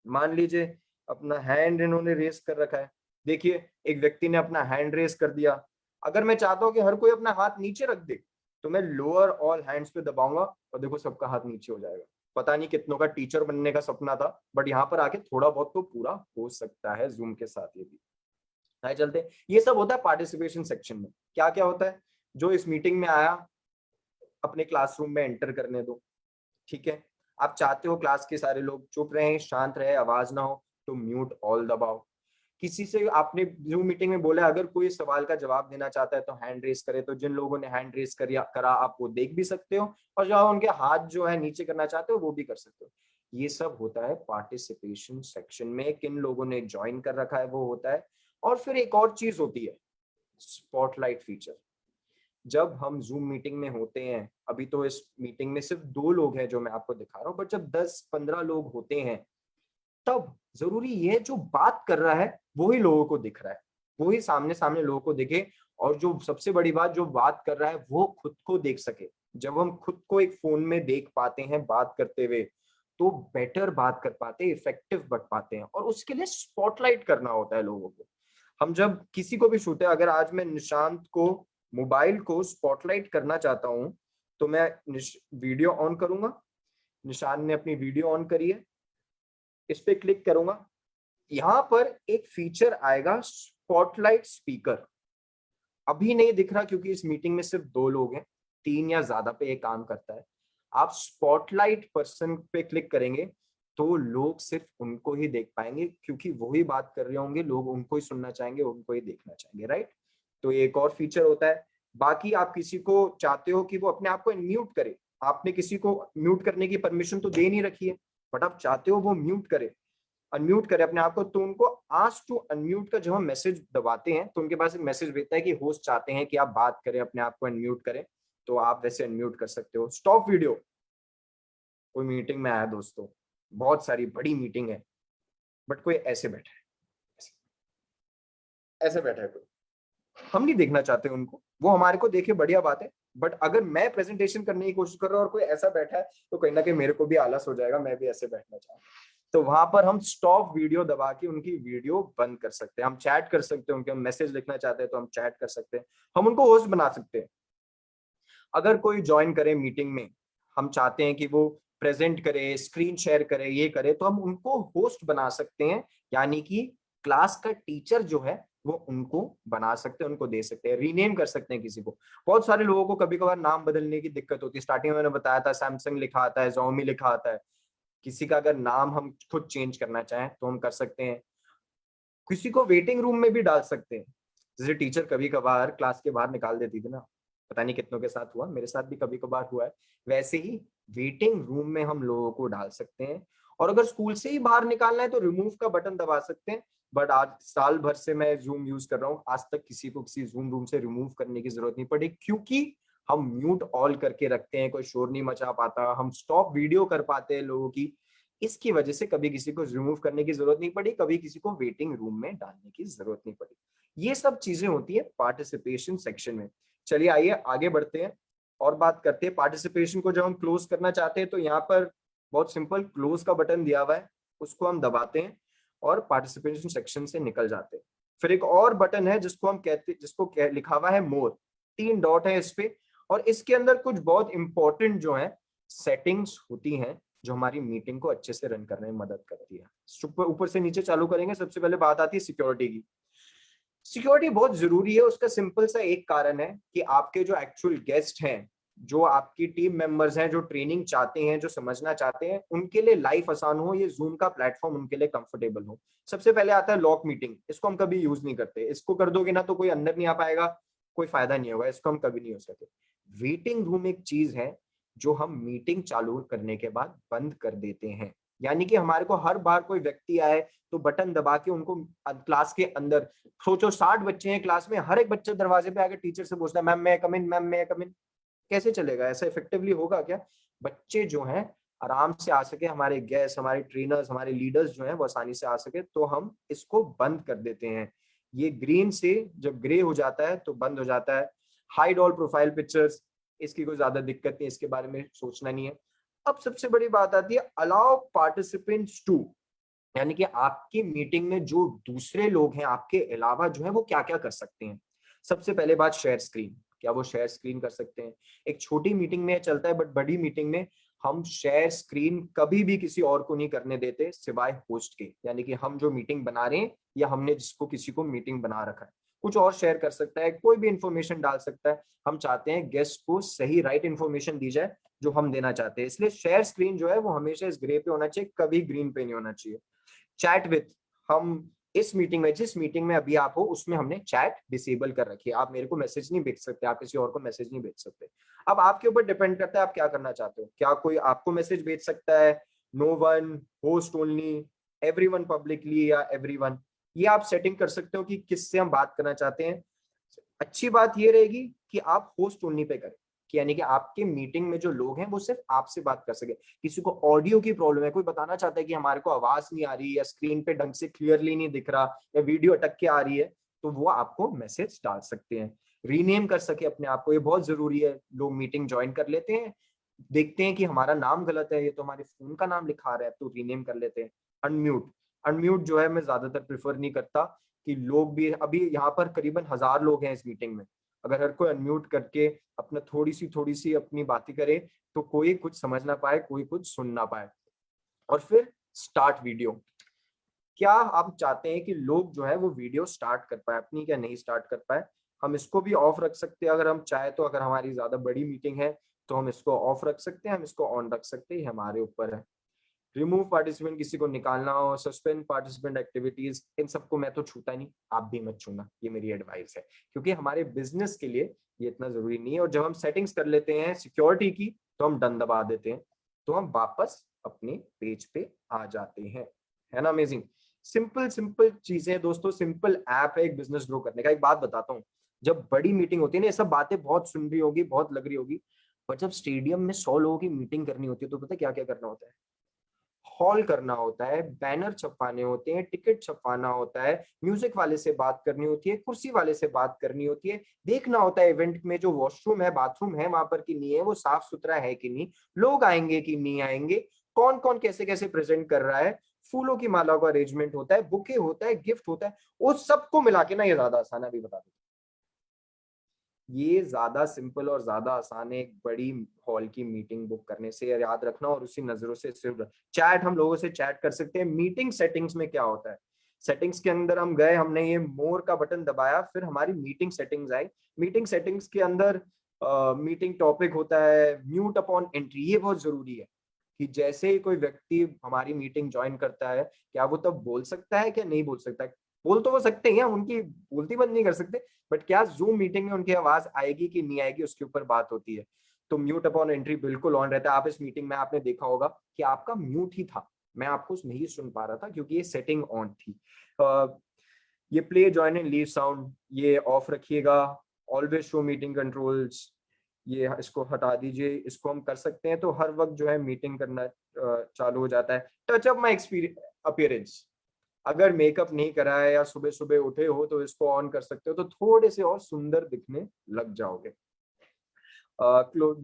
मान लीजिए अपना हैंड इन्होंने रेस कर रखा है, देखिए एक व्यक्ति ने अपना हैंड रेस कर दिया, अगर मैं चाहता हूं कि हर कोई अपना हाथ नीचे रख दे तो मैं लोअर ऑल हैंड्स पे दबाऊंगा और देखो सबका हाथ नीचे हो जाएगा। पता नहीं कितनों का टीचर बनने का सपना था, बट यहाँ पर आके थोड़ा बहुत तो पूरा हो सकता है जूम के साथ। ये भी आए चलते हैं। ये सब होता है पार्टिसिपेशन सेक्शन में। क्या क्या होता है, जो इस मीटिंग में आया अपने क्लासरूम में एंटर करने दो, ठीक है। आप चाहते हो क्लास के सारे लोग चुप रहे, शांत रहे, आवाज ना हो, तो म्यूट ऑल दबाओ। किसी से आपने जूम मीटिंग में बोला अगर कोई सवाल का जवाब देना चाहता है तो हैंड रेस करे, तो जिन लोगों ने हैंड रेस करा आप वो देख भी सकते हो, और जो उनके हाथ जो है नीचे करना चाहते हो वो भी कर सकते हो। ये सब होता है पार्टिसिपेशन सेक्शन में, किन लोगों ने ज्वाइन कर रखा है वो होता है। और फिर एक और चीज होती है, स्पॉटलाइट फीचर। जब हम जूम मीटिंग में होते हैं, अभी तो इस मीटिंग में सिर्फ 2 लोग हैं जो मैं आपको दिखा रहा हूँ, बट जब 10-15 लोग होते हैं तब जरूरी ये जो बात कर रहा है वो ही लोगों को दिख रहा है, वो ही सामने सामने लोगों को दिखे, और जो सबसे बड़ी बात, जो बात कर रहा है वो खुद को देख सके। जब हम खुद को एक फोन में देख पाते हैं बात करते हुए तो बेटर बात कर पाते हैं, इफेक्टिव बन पाते हैं। और उसके लिए स्पॉटलाइट करना होता है लोगों को। हम जब किसी को भी शूट है, अगर आज मैं निशांत को मोबाइल को स्पॉटलाइट करना चाहता हूं तो मैं वीडियो ऑन करूंगा, निशांत ने अपनी वीडियो ऑन करी है, इस पे क्लिक करूंगा, यहां पर एक फीचर आएगा स्पॉटलाइट स्पीकर। अभी नहीं दिख रहा क्योंकि इस मीटिंग में सिर्फ 2 लोग हैं, 3 या ज्यादा पे ये काम करता है। आप स्पॉटलाइट पर्सन पे क्लिक करेंगे तो लोग सिर्फ उनको ही देख पाएंगे, क्योंकि वो ही बात कर रहे होंगे, लोग उनको ही सुनना चाहेंगे, उनको ही देखना चाहेंगे, राइट। तो ये एक और फीचर होता है। बाकी आप किसी को चाहते हो कि वो अपने आप को म्यूट करे, आपने किसी को म्यूट करने की परमिशन तो दे नहीं रखी है, बट आप चाहते हो वो म्यूट करे, अनम्यूट करें अपने आप को, तो उनको आस्क टू अनम्यूट का जब हम मैसेज दबाते हैं तो उनके पास एक मैसेज भेजता है कि होस्ट चाहते हैं कि आप बात करें, अपने आप को अनम्यूट करें, तो आप वैसे अनम्यूट कर सकते हो। स्टॉप वीडियो, कोई मीटिंग में आया दोस्तों, बहुत सारी बड़ी मीटिंग है, बट कोई ऐसे बैठा है, ऐसे बैठा है कोई, हम नहीं देखना चाहते उनको, वो हमारे को देखे बढ़िया बात है, बट अगर मैं प्रेजेंटेशन करने की कोशिश कर रहा हूँ और कोई ऐसा बैठा है तो कहीं ना कहीं मेरे को भी आलस हो जाएगा, मैं भी ऐसे बैठना चाहूंगा। तो वहां पर हम स्टॉप वीडियो दबा के उनकी वीडियो बंद कर सकते हैं, हम चैट कर सकते हैं, उनके हम मैसेज लिखना चाहते हैं तो हम चैट कर सकते हैं, हम उनको होस्ट बना सकते हैं। अगर कोई ज्वाइन करे मीटिंग में, हम चाहते हैं कि वो प्रेजेंट करे, स्क्रीन शेयर करे, ये करे, तो हम उनको होस्ट बना सकते हैं, यानी कि क्लास का टीचर जो है वो उनको बना सकते हैं, उनको दे सकते हैं, रीनेम कर सकते हैं किसी को। बहुत सारे लोगों को कभी कभार नाम बदलने की दिक्कत होती है, स्टार्टिंग में मैंने बताया था सैमसंग लिखा आता है, Xiaomi लिखा आता है, किसी का अगर नाम हम खुद चेंज करना चाहें तो हम कर सकते हैं, किसी को वेटिंग रूम में भी डाल सकते हैं। जैसे टीचर कभी कभार क्लास के बाहर निकाल देती थी ना, पता नहीं कितनों के साथ हुआ, मेरे साथ भी कभी कभार हुआ है, वैसे ही वेटिंग रूम में हम लोगों को डाल सकते हैं। और अगर स्कूल से ही बाहर निकालना है तो रिमूव का बटन दबा सकते हैं, बट आज साल भर से मैं जूम यूज कर रहा हूँ, आज तक किसी को किसी जूम रूम से रिमूव करने की जरूरत नहीं पड़ी, क्योंकि हम म्यूट ऑल करके रखते हैं, कोई शोर नहीं मचा पाता, हम स्टॉप वीडियो कर पाते हैं लोगों की, इसकी वजह से कभी किसी को रिमूव करने की जरूरत नहीं पड़ी, कभी किसी को वेटिंग रूम में डालने की जरूरत नहीं पड़ी। ये सब चीजें होती है पार्टिसिपेशन सेक्शन में। चलिए आइए आगे बढ़ते हैं और बात करते हैं पार्टिसिपेशन को जब हम क्लोज करना चाहते हैं तो यहाँ पर बहुत सिंपल क्लोज का बटन दिया हुआ है, उसको हम दबाते हैं और पार्टिसिपेशन सेक्शन से निकल जाते हैं। फिर एक और बटन है जिसको हम कहते, लिखा हुआ है मोर, 3 डॉट है इस पे, और इसके अंदर कुछ बहुत इंपॉर्टेंट जो है सेटिंग्स होती हैं जो हमारी मीटिंग को अच्छे से रन करने में मदद करती है। ऊपर से नीचे चालू करेंगे, सबसे पहले बात आती है सिक्योरिटी की। सिक्योरिटी बहुत जरूरी है, उसका सिंपल सा एक कारण है कि आपके जो एक्चुअल गेस्ट हैं, जो आपकी टीम मेंबर्स हैं, जो ट्रेनिंग चाहते हैं, जो समझना चाहते हैं, उनके लिए लाइफ आसान हो, ये जूम का प्लेटफॉर्म उनके लिए कंफर्टेबल हो। सबसे पहले आता है लॉक मीटिंग, इसको हम कभी यूज नहीं करते, इसको कर दोगे ना तो कोई अंदर नहीं आ पाएगा, कोई फायदा नहीं होगा, इसको हम कभी नहीं यूज करते। वेटिंग रूम एक चीज है जो हम मीटिंग चालू करने के बाद बंद कर देते हैं, यानी कि हमारे को हर बार कोई व्यक्ति आए तो बटन दबा के उनको क्लास के अंदर, सोचो 60 बच्चे हैं क्लास में, हर एक बच्चा दरवाजे पे आके टीचर से पूछता है मैम मैं कम इन, मैम मैं कम इन, कैसे चलेगा? ऐसा इफेक्टिवली होगा क्या? बच्चे जो हैं आराम से आ सके, हमारे गेस्ट, हमारे ट्रेनर्स, हमारे लीडर्स जो हैं वो आसानी से आ सके, तो हम इसको बंद कर देते हैं। ये ग्रीन से जब ग्रे हो जाता है तो बंद हो जाता है। हाइड ऑल प्रोफाइल पिक्चर्स, इसकी कोई ज्यादा दिक्कत नहीं, इसके बारे में सोचना नहीं है। अब सबसे बड़ी बात आती है अलाउ पार्टिसिपेंट्स टू, यानी कि आपकी मीटिंग में जो दूसरे लोग हैं आपके अलावा जो है वो क्या क्या कर सकते हैं। सबसे पहले बात शेयर स्क्रीन, क्या वो शेयर स्क्रीन कर सकते हैं? एक छोटी मीटिंग में चलता है, बट बड़ी मीटिंग में हम शेयर स्क्रीन कभी भी किसी और को नहीं करने देते सिवाय होस्ट के, यानी कि हम जो मीटिंग बना रहे हैं या हमने जिसको किसी को मीटिंग बना रखा है, कुछ और शेयर कर सकता है, कोई भी इंफॉर्मेशन डाल सकता है। हम चाहते हैं गेस्ट को सही राइट इंफॉर्मेशन दी जाए जो हम देना चाहते हैं, इसलिए शेयर स्क्रीन जो है वो हमेशा इस ग्रे पे होना चाहिए, कभी ग्रीन पे नहीं होना चाहिए। चैट विथ, हम इस मीटिंग में, जिस मीटिंग में अभी आप हो उसमें हमने चैट डिसेबल कर रखी है, आप मेरे को मैसेज नहीं भेज सकते, आप किसी और को मैसेज नहीं भेज सकते। अब आपके ऊपर डिपेंड करता है आप क्या करना चाहते हो, क्या कोई आपको मैसेज भेज सकता है, no one, host only, everyone publicly, या एवरीवन, ये आप सेटिंग कर सकते हो कि किससे हम बात करना चाहते हैं। अच्छी बात ये रहेगी कि आप होस्ट ओनली पे करें, कि यानी कि आपके मीटिंग में जो लोग हैं वो सिर्फ आपसे बात कर सके। किसी को ऑडियो की प्रॉब्लम है, कोई बताना चाहता है कि हमारे को आवाज नहीं आ रही, या स्क्रीन पे ढंग से क्लियरली नहीं दिख रहा, या वीडियो अटक के आ रही है, तो वो आपको मैसेज डाल सकते हैं। रीनेम कर सके अपने आप को, ये बहुत जरूरी है। लोग मीटिंग ज्वाइन कर लेते हैं, देखते हैं कि हमारा नाम गलत है, ये तो हमारे फोन का नाम लिखा रहा है, तो रीनेम कर लेते हैं। अनम्यूट, अनम्यूट जो है मैं ज्यादातर प्रेफर नहीं करता कि लोग भी, अभी यहाँ पर करीबन 1000 लोग हैं इस मीटिंग में, अगर हर कोई अनम्यूट करके अपना थोड़ी सी अपनी बातें करे तो कोई कुछ समझ ना पाए, कोई कुछ सुन ना पाए। और फिर स्टार्ट वीडियो, क्या आप चाहते हैं कि लोग जो है वो वीडियो स्टार्ट कर पाए अपनी, क्या नहीं स्टार्ट कर पाए? हम इसको भी ऑफ रख सकते हैं अगर हम चाहे तो, अगर हमारी ज्यादा बड़ी मीटिंग है तो हम इसको ऑफ रख सकते हैं, हम इसको ऑन रख सकते हैं, ये हमारे ऊपर है। रिमूव पार्टिसिपेंट, किसी को निकालना हो, सस्पेंड पार्टिसिपेंट एक्टिविटीज, इन सबको मैं तो छूता नहीं, आप भी मत छूना, ये मेरी एडवाइस है, क्योंकि हमारे बिजनेस के लिए ये इतना जरूरी नहीं है। और जब हम सेटिंग्स कर लेते हैं सिक्योरिटी की तो हम डन दबा देते हैं, तो हम वापस अपने पेज पे आ जाते हैं। है ना अमेजिंग। सिंपल सिंपल चीजें दोस्तों, सिंपल ऐप है एक बिजनेस ग्रो करने का। एक बात बताता हूँ, जब बड़ी मीटिंग होती है ना, ये सब बातें बहुत सुन रही होगी, बहुत लग रही होगी, पर जब स्टेडियम में 100 लोगों की मीटिंग करनी होती है तो पता है क्या क्या करना होता है? हॉल करना होता है, बैनर छपवाने होते हैं, टिकट छपवाना होता है, म्यूजिक वाले से बात करनी होती है, कुर्सी वाले से बात करनी होती है, देखना होता है इवेंट में जो वॉशरूम है, बाथरूम है वहां पर कि नहीं है, वो साफ सुथरा है कि नहीं, लोग आएंगे कि नहीं आएंगे, कौन कौन कैसे कैसे प्रेजेंट कर रहा है, फूलों की मालाओं का अरेंजमेंट होता है, बुके होता है, गिफ्ट होता है, उस सबको मिला के ना ये ज्यादा आसान है। अभी बता दो, ये ज्यादा सिंपल और ज्यादा आसान है एक बड़ी हॉल की मीटिंग बुक करने से। याद रखना, और उसी नजरों से सिर्फ चैट, हम लोगों से चैट कर सकते हैं। मीटिंग सेटिंग्स में क्या होता है, सेटिंग्स के अंदर हम गए, हमने ये मोर का बटन दबाया, फिर हमारी मीटिंग सेटिंग्स आई। मीटिंग सेटिंग्स के अंदर मीटिंग टॉपिक होता है, म्यूट अपॉन एंट्री, ये बहुत जरूरी है कि जैसे ही कोई व्यक्ति हमारी मीटिंग ज्वाइन करता है, क्या वो तब बोल सकता है क्या नहीं बोल सकता है? बोल तो वो सकते हैं, उनकी बोलती बंद नहीं कर सकते, बट क्या जूम मीटिंग में उनकी आवाज आएगी कि नहीं आएगी, उसके ऊपर बात होती है। तो म्यूट अपॉन एंट्री बिल्कुल ऑन रहता है। आप इस मीटिंग में आपने देखा होगा कि आपका म्यूट ही था, मैं आपको नहीं सुन पा रहा था क्योंकि ये सेटिंग ऑन थी। ये play join and leave sound ये ऑफ रखिएगा। ऑलवेज शो मीटिंग कंट्रोल्स, ये इसको हटा दीजिए। इसको हम कर सकते हैं तो हर वक्त जो है मीटिंग करना चालू हो जाता है। टच अप माई अपीयरेंस, अगर मेकअप नहीं करा है या सुबह सुबह उठे हो तो इसको ऑन कर सकते हो, तो थोड़े से और सुंदर दिखने लग जाओगे।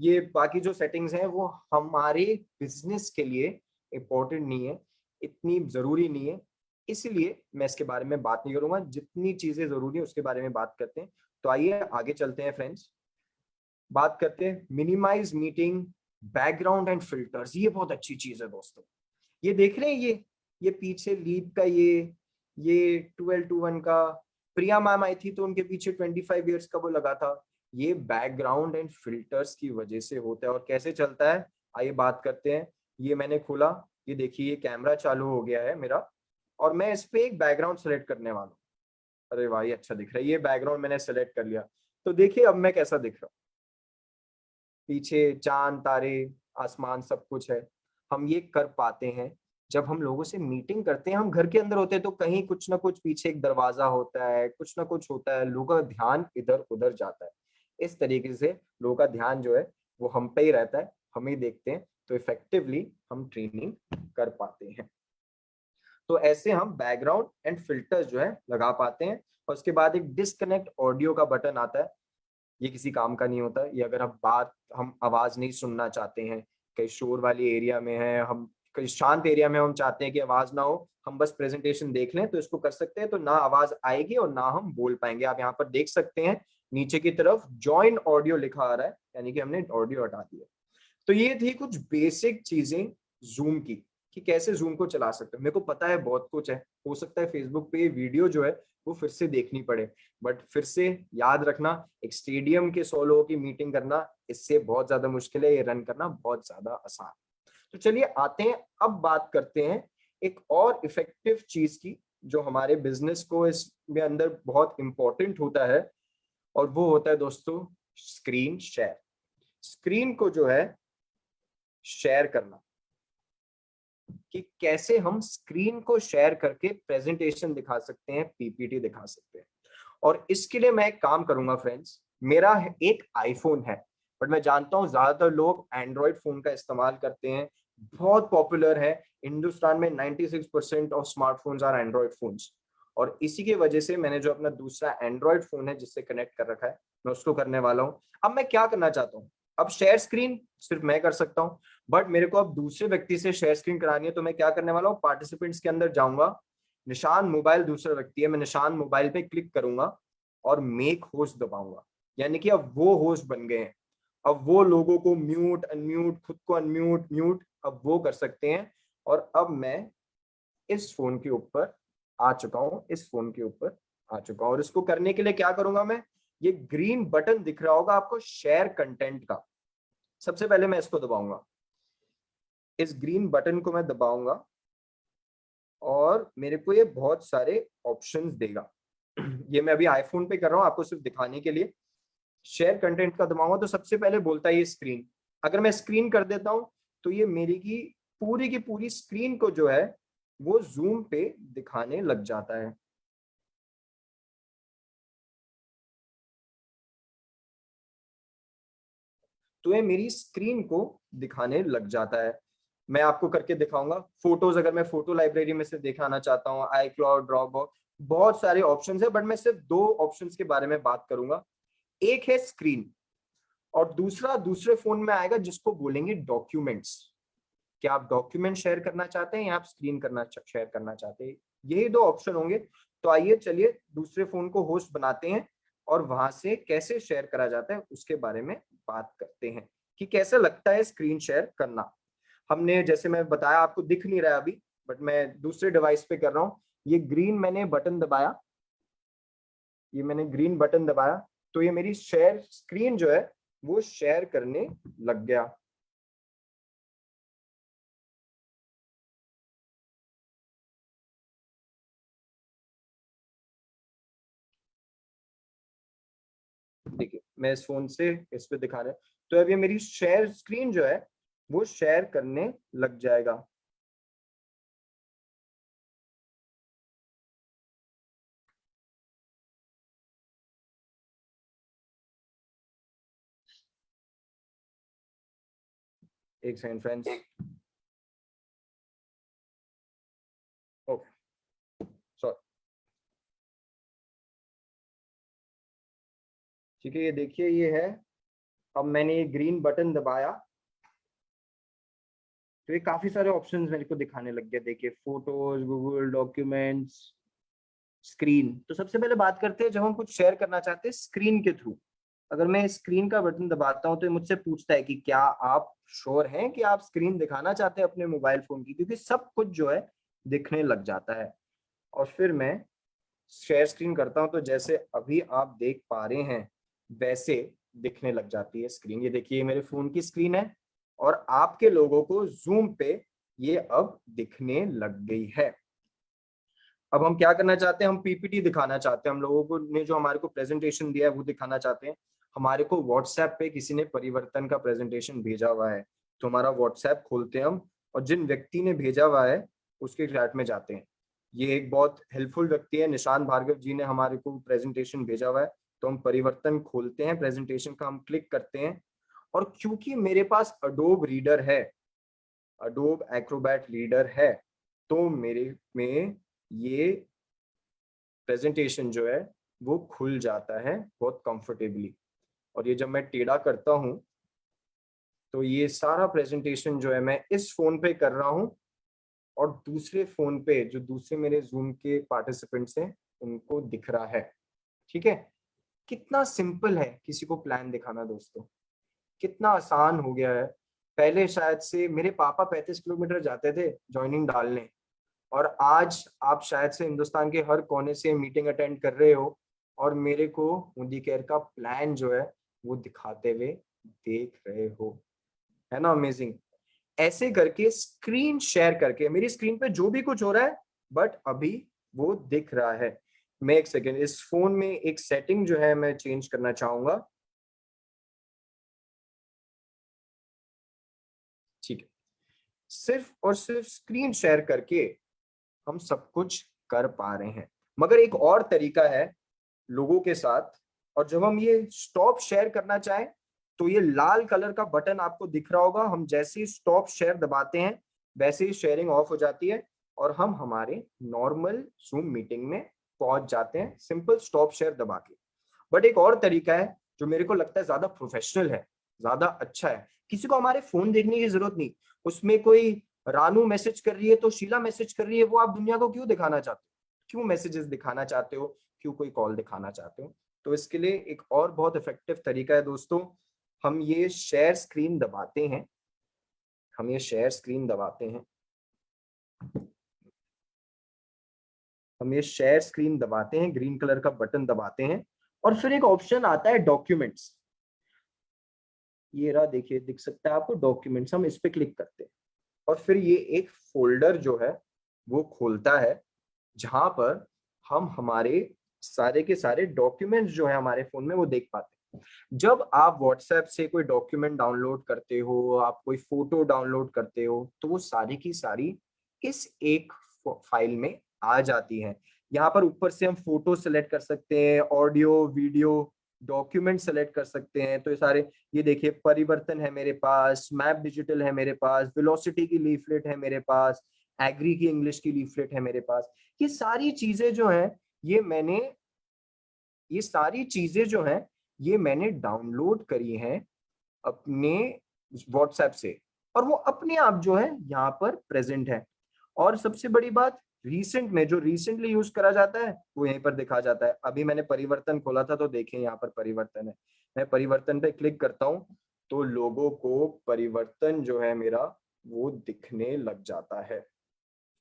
ये बाकी जो सेटिंग्स हैं वो हमारे बिजनेस के लिए इम्पोर्टेंट नहीं है, इतनी जरूरी नहीं है, इसलिए मैं इसके बारे में बात नहीं करूंगा। जितनी चीजें जरूरी है उसके बारे में बात करते हैं। तो आइए आगे चलते हैं फ्रेंड्स, बात करते हैं minimize meeting background and filters. ये बहुत अच्छी चीज है दोस्तों। ये देख रहे हैं, ये पीछे लीड का ये 12:1 का प्रिया मैम आई थी तो उनके पीछे 25 इयर्स का वो लगा था। ये बैकग्राउंड एंड फिल्टर्स की वजह से होता है। और कैसे चलता है आइए बात करते हैं। ये मैंने खोला, ये देखिए ये कैमरा चालू हो गया है मेरा, और मैं इस पे एक बैकग्राउंड सेलेक्ट करने वाला हूँ। अरे भाई अच्छा दिख रहा है, ये बैकग्राउंड मैंने सेलेक्ट कर लिया। तो देखिए अब मैं कैसा दिख रहा हूँ, पीछे चांद तारे आसमान सब कुछ है। हम ये कर पाते हैं जब हम लोगों से मीटिंग करते हैं। हम घर के अंदर होते हैं तो कहीं कुछ ना कुछ पीछे एक दरवाजा होता है, कुछ ना कुछ होता है, लोगों का ध्यान इधर उधर जाता है। इस तरीके से लोगों का ध्यान जो है वो हम पे ही रहता है, हम ही देखते हैं, तो इफेक्टिवली हम ट्रेनिंग कर पाते हैं। तो ऐसे हम बैकग्राउंड एंड फिल्टर्स जो है लगा पाते हैं। और उसके बाद एक डिस्कनेक्ट ऑडियो का बटन आता है, ये किसी काम का नहीं होता। ये अगर हम आवाज नहीं सुनना चाहते हैं, कहीं शोर वाली एरिया में है, हम कहीं शांत एरिया में हम चाहते हैं कि आवाज ना हो, हम बस प्रेजेंटेशन देख लें, तो इसको कर सकते हैं। तो ना आवाज आएगी और ना हम बोल पाएंगे। आप यहाँ पर देख सकते हैं नीचे की तरफ जॉइन ऑडियो लिखा आ रहा है, यानी कि हमने ऑडियो हटा दिया। तो ये थी कुछ बेसिक चीजें जूम की, कि कैसे जूम को चला सकते हैं। मेरे को पता है बहुत कुछ है, हो सकता है फेसबुक पे ये वीडियो जो है वो फिर से देखनी पड़े, बट फिर से याद रखना, एक स्टेडियम के 100 लोगों की मीटिंग करना इससे बहुत ज्यादा मुश्किल है, ये रन करना बहुत ज्यादा आसान। तो चलिए आते हैं, अब बात करते हैं एक और इफेक्टिव चीज की जो हमारे बिजनेस को इसमें अंदर बहुत इंपॉर्टेंट होता है, और वो होता है दोस्तों स्क्रीन शेयर। स्क्रीन को जो है शेयर करना, कि कैसे हम स्क्रीन को शेयर करके प्रेजेंटेशन दिखा सकते हैं, पीपीटी दिखा सकते हैं। और इसके लिए मैं एक काम करूंगा फ्रेंड्स, मेरा एक आईफोन है, बट मैं जानता हूं ज्यादातर लोग एंड्रॉइड फोन का इस्तेमाल करते हैं, बहुत पॉपुलर है हिंदुस्तान में। 96% of smartphones are Android phones. और इसी की वजह से मैंने जो अपना दूसरा एंड्रॉइड फोन है जिससे कनेक्ट कर रखा है, मैं उसको करने वाला हूं। अब मैं क्या करना चाहता हूँ, अब शेयर स्क्रीन सिर्फ मैं कर सकता हूँ, बट मेरे को अब दूसरे व्यक्ति से शेयर स्क्रीन करानी है। तो मैं क्या करने वाला हूँ, पार्टिसिपेंट्स के अंदर जाऊंगा, निशान मोबाइल दूसरा व्यक्ति है, मैं निशान मोबाइल पे क्लिक करूंगा और मेक होस्ट दबाऊंगा, यानी कि अब वो होस्ट बन गए हैं। अब वो लोगों को म्यूट अनम्यूट, खुद को अनम्यूट म्यूट अब वो कर सकते हैं। और अब मैं इस फोन के ऊपर आ चुका हूँ, इस फोन के ऊपर आ चुका हूँ। और इसको करने के लिए क्या करूंगा मैं, ये ग्रीन बटन दिख रहा होगा आपको शेयर कंटेंट का, सबसे पहले मैं इसको दबाऊंगा, इस ग्रीन बटन को मैं दबाऊंगा और मेरे को ये बहुत सारे ऑप्शंस देगा। ये मैं अभी आईफोन पे कर रहा हूँ आपको सिर्फ दिखाने के लिए। शेयर कंटेंट का दबाऊंगा तो सबसे पहले बोलता है ये स्क्रीन। अगर मैं स्क्रीन कर देता हूं तो ये मेरी की पूरी स्क्रीन को जो है वो जूम पे दिखाने लग जाता है। तो ये मेरी स्क्रीन को दिखाने लग जाता है। मैं आपको करके दिखाऊंगा। फोटोज, अगर मैं फोटो लाइब्रेरी में से दिखाना चाहता हूँ, iCloud, ड्रॉपबॉक्स, बहुत सारे ऑप्शंस है, बट मैं सिर्फ 2 ऑप्शंस के बारे में बात करूंगा। एक है स्क्रीन और दूसरा दूसरे फोन में आएगा जिसको बोलेंगे डॉक्यूमेंट्स। क्या आप डॉक्यूमेंट शेयर करना चाहते हैं या आप स्क्रीन शेयर करना चाहते हैं? यही 2 ऑप्शन होंगे। तो आइए चलिए दूसरे फोन को होस्ट बनाते हैं और वहां से कैसे शेयर करा जाता है उसके बारे में बात करते हैं कि कैसे लगता है स्क्रीन शेयर करना। हमने, जैसे मैं बताया, आपको दिख नहीं रहा है अभी, बट मैं दूसरे डिवाइस पे कर रहा हूँ। ये ग्रीन मैंने बटन दबाया, ये मैंने ग्रीन बटन दबाया, तो ये मेरी शेयर स्क्रीन जो है वो शेयर करने लग गया। देखिए मैं इस फोन से इस पे दिखा रहा है, तो अब ये मेरी शेयर स्क्रीन जो है वो शेयर करने लग जाएगा। एक सेकंड फ्रेंड्स। Okay, sorry. ठीक है, ये देखिए ये है। अब मैंने ये ग्रीन बटन दबाया तो ये काफी सारे ऑप्शंस मेरे को दिखाने लग गए। देखिए फोटोज, गूगल डॉक्यूमेंट्स, स्क्रीन। तो सबसे पहले बात करते हैं जब हम कुछ शेयर करना चाहते हैं स्क्रीन के थ्रू। अगर मैं स्क्रीन का बटन दबाता हूं तो ये मुझसे पूछता है कि क्या आप श्योर हैं कि आप स्क्रीन दिखाना चाहते हैं अपने मोबाइल फोन की, क्योंकि सब कुछ जो है दिखने लग जाता है। और फिर मैं शेयर स्क्रीन करता हूं तो जैसे अभी आप देख पा रहे हैं वैसे दिखने लग जाती है स्क्रीन। ये देखिए मेरे फोन की स्क्रीन है और आपके लोगों को जूम पे ये अब दिखने लग गई है। अब हम क्या करना चाहते हैं, हम पीपीटी दिखाना चाहते हैं। हम लोगों को ने जो हमारे को प्रेजेंटेशन दिया है वो दिखाना चाहते हैं। हमारे को व्हाट्सएप पे किसी ने परिवर्तन का प्रेजेंटेशन भेजा हुआ है, तो हमारा व्हाट्सएप खोलते हैं हम और जिन व्यक्ति ने भेजा हुआ है उसके चैट में जाते हैं। ये एक बहुत हेल्पफुल व्यक्ति है, निशांत भार्गव जी ने हमारे को प्रेजेंटेशन भेजा हुआ है। तो हम परिवर्तन खोलते हैं, प्रेजेंटेशन का हम क्लिक करते हैं और क्योंकि मेरे पास अडोब रीडर है, अडोब एक्रोबैट रीडर है, तो मेरे में ये प्रेजेंटेशन जो है वो खुल जाता है बहुत कंफर्टेबली। और ये जब मैं टेढ़ा करता हूं तो ये सारा प्रेजेंटेशन जो है मैं इस फोन पे कर रहा हूं और दूसरे फोन पे जो दूसरे मेरे जूम के पार्टिसिपेंट्स हैं उनको दिख रहा है। ठीक है, कितना सिंपल है किसी को प्लान दिखाना दोस्तों, कितना आसान हो गया है। पहले शायद से मेरे पापा 35 किलोमीटर जाते थे ज्वाइनिंग डालने, और आज आप शायद से हिंदुस्तान के हर कोने से मीटिंग अटेंड कर रहे हो और मेरे को मोदी केयर का प्लान जो है वो दिखाते हुए देख रहे हो। है ना अमेजिंग? ऐसे करके स्क्रीन शेयर करके मेरी स्क्रीन पे जो भी कुछ हो रहा है बट अभी वो दिख रहा है। मैं एक सेकेंड, इस फोन में एक सेटिंग जो है मैं चेंज करना चाहूंगा। ठीक है, सिर्फ और सिर्फ स्क्रीन शेयर करके हम सब कुछ कर पा रहे हैं। मगर एक और तरीका है लोगों के साथ, और जब हम ये स्टॉप शेयर करना चाहें तो ये लाल कलर का बटन आपको दिख रहा होगा। हम जैसे ही स्टॉप शेयर दबाते हैं वैसे ही शेयरिंग ऑफ हो जाती है और हम हमारे नॉर्मल जूम मीटिंग में पहुंच जाते हैं, सिंपल स्टॉप शेयर दबा के। बट एक और तरीका है जो मेरे को लगता है ज्यादा प्रोफेशनल है, ज्यादा अच्छा है। किसी को हमारे फोन देखने की जरूरत नहीं, उसमें कोई रानू मैसेज कर रही है तो शीला मैसेज कर रही है, वो आप दुनिया को क्यों दिखाना चाहते हो? क्यों मैसेजेस दिखाना चाहते हो? क्यों कोई कॉल दिखाना चाहते हो? तो इसके लिए एक और बहुत इफेक्टिव तरीका है दोस्तों। हम ये शेयर स्क्रीन दबाते हैं, हम ये शेयर स्क्रीन दबाते हैं, हम ये शेयर स्क्रीन दबाते हैं, ग्रीन कलर का बटन दबाते हैं और फिर एक ऑप्शन आता है डॉक्यूमेंट्स। ये रहा, देखिए दिख सकता है आपको डॉक्यूमेंट्स। हम इस पे क्लिक करते हैं और फिर ये एक फोल्डर जो है वो खोलता है जहां पर हम हमारे सारे के सारे डॉक्यूमेंट्स जो है हमारे फोन में वो देख पाते हैं। जब आप व्हाट्सएप से कोई डॉक्यूमेंट डाउनलोड करते हो, आप कोई फोटो डाउनलोड करते हो, तो वो सारी की सारी इस एक फाइल में आ जाती हैं। यहाँ पर ऊपर से हम फोटो सेलेक्ट कर सकते हैं, ऑडियो, वीडियो, डॉक्यूमेंट सेलेक्ट कर सकते हैं। तो ये सारे, ये देखिए परिवर्तन है मेरे पास, मैप डिजिटल है मेरे पास, वेलोसिटी की लीफलेट है मेरे पास, एग्री की इंग्लिश की लीफलेट है मेरे पास। ये सारी चीजें जो हैं ये सारी चीजें जो हैं ये मैंने डाउनलोड करी हैं अपने व्हाट्सएप से, और वो अपने आप जो है यहाँ पर प्रेजेंट है। और सबसे बड़ी बात, रीसेंट में जो रिसेंटली यूज करा जाता है वो यहीं पर दिखा जाता है। अभी मैंने परिवर्तन खोला था तो देखें यहाँ पर परिवर्तन है। मैं परिवर्तन पे क्लिक करता हूँ तो लोगों को परिवर्तन जो है मेरा वो दिखने लग जाता है।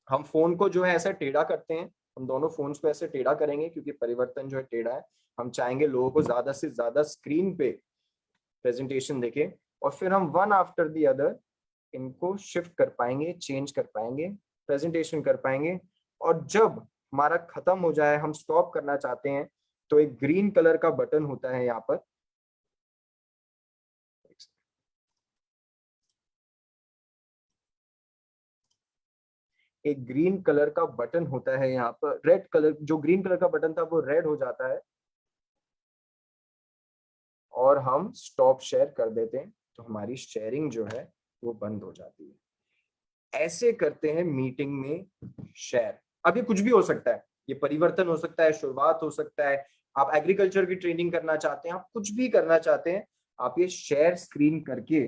हम फोन को जो है ऐसा टेढ़ा करते हैं, हम दोनों फोन्स को ऐसे टेढ़ा करेंगे क्योंकि परिवर्तन जो है टेढ़ा है। हम चाहेंगे लोगों को ज्यादा से ज्यादा स्क्रीन पे प्रेजेंटेशन देखें, और फिर हम वन आफ्टर द अदर इनको शिफ्ट कर पाएंगे, चेंज कर पाएंगे, प्रेजेंटेशन कर पाएंगे। और जब हमारा खत्म हो जाए, हम स्टॉप करना चाहते हैं, तो एक ग्रीन कलर का बटन होता है यहाँ पर, एक ग्रीन कलर का बटन होता है यहाँ पर, रेड कलर, जो ग्रीन कलर का बटन था वो रेड हो जाता है और हम स्टॉप शेयर कर देते हैं, तो हमारी शेयरिंग जो है वो बंद हो जाती है। ऐसे करते हैं मीटिंग में शेयर। अब ये कुछ भी हो सकता है, ये परिवर्तन हो सकता है, शुरुआत हो सकता है, आप एग्रीकल्चर की ट्रेनिंग करना चाहते हैं, आप कुछ भी करना चाहते हैं, आप ये शेयर स्क्रीन करके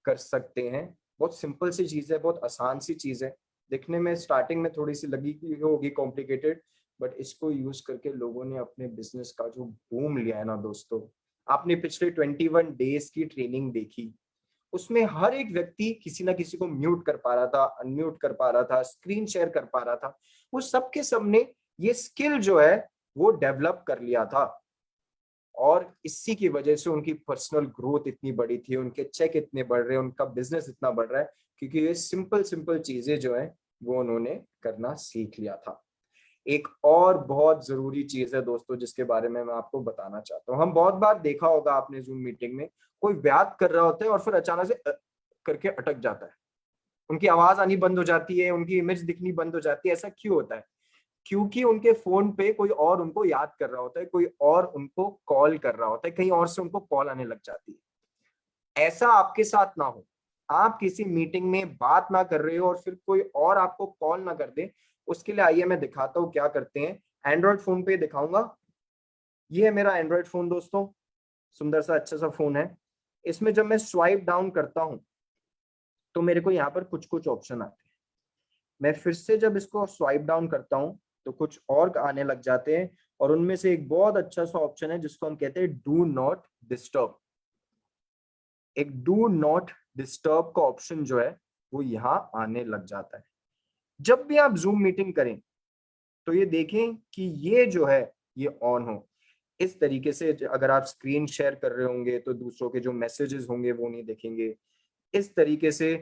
कर सकते हैं। बहुत सिंपल सी चीज है, बहुत आसान सी चीज है। दिखने में स्टार्टिंग में थोड़ी सी लगी कि होगी कॉम्प्लिकेटेड, बट इसको यूज करके लोगों ने अपने बिजनेस का जो बूम लिया है ना दोस्तों। आपने पिछले 21 डेज की ट्रेनिंग देखी, उसमें हर एक व्यक्ति किसी ना किसी को म्यूट कर पा रहा था, अनम्यूट कर पा रहा था, स्क्रीन शेयर कर पा रहा था। वो सबके सबने ये स्किल जो है वो डेवलप कर लिया था, और इसी की वजह से उनकी पर्सनल ग्रोथ इतनी बड़ी थी, उनके चेक इतने बढ़ रहे हैं, उनका बिजनेस इतना बढ़ रहा है, क्योंकि ये सिंपल सिंपल चीजें जो है वो उन्होंने करना सीख लिया था। एक और बहुत जरूरी चीज है दोस्तों जिसके बारे में मैं आपको बताना चाहता हूँ। हम बहुत बार देखा होगा आपने जूम मीटिंग में, कोई बात कर रहा होता है और फिर अचानक से करके अटक जाता है, उनकी आवाज आनी बंद हो जाती है, उनकी इमेज दिखनी बंद हो जाती है। ऐसा क्यों होता है? क्योंकि उनके फोन पे कोई और उनको याद कर रहा होता है, कोई और उनको कॉल कर रहा होता है, कहीं और से उनको कॉल आने लग जाती है। ऐसा आपके साथ ना हो, आप किसी मीटिंग में बात ना कर रहे हो और फिर कोई और आपको कॉल ना कर दे। उसके लिए आइए मैं दिखाता हूँ क्या करते हैं। एंड्रॉइड फोन पे दिखाऊंगा। ये है मेरा एंड्रॉइड फोन दोस्तों, सुंदर सा अच्छा सा फोन है। इसमें जब मैं स्वाइप डाउन करता हूं तो मेरे को यहाँ पर कुछ कुछ ऑप्शन आते हैं। मैं फिर से जब इसको स्वाइप डाउन करता हूं तो कुछ और आने लग जाते हैं, और उनमें से एक बहुत अच्छा सा ऑप्शन है जिसको हम कहते हैं डू नॉट डिस्टर्ब। एक डू नॉट डिस्टर्ब का ऑप्शन जो है वो यहाँ आने लग जाता है। जब भी आप जूम मीटिंग करें तो ये देखें कि ये जो है ये ऑन हो। इस तरीके से अगर आप स्क्रीन शेयर कर रहे होंगे तो दूसरों के जो मैसेजेस होंगे वो नहीं दिखेंगे। इस तरीके से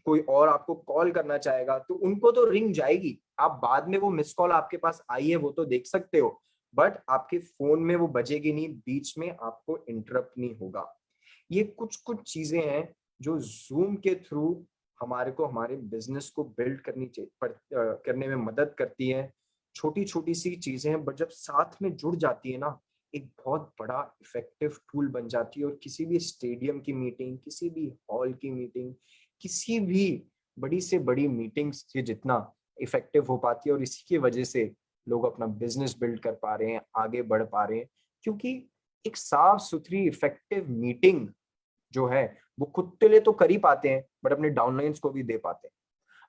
कोई और आपको कॉल करना चाहेगा तो उनको तो रिंग जाएगी, आप बाद में वो मिस कॉल आपके पास आई है वो तो देख सकते हो, बट आपके फोन में वो बजेगी नहीं, बीच में आपको इंटरप्ट नहीं होगा। ये कुछ कुछ चीजें हैं जो जूम के थ्रू हमारे को हमारे बिजनेस को बिल्ड करने में मदद करती है। छोटी छोटी सी चीजें हैं, बट जब साथ में जुड़ जाती है ना, एक बहुत बड़ा इफेक्टिव टूल बन जाती है। और किसी भी स्टेडियम की मीटिंग, किसी भी हॉल की मीटिंग, किसी भी बड़ी से बड़ी मीटिंग्स से जितना इफेक्टिव हो पाती है, और इसी की वजह से लोग अपना बिजनेस बिल्ड कर पा रहे हैं, आगे बढ़ पा रहे हैं। क्योंकि एक साफ सुथरी इफेक्टिव मीटिंग जो है वो खुद के लिए तो कर ही पाते हैं, बट अपने डाउनलाइंस को भी दे पाते हैं।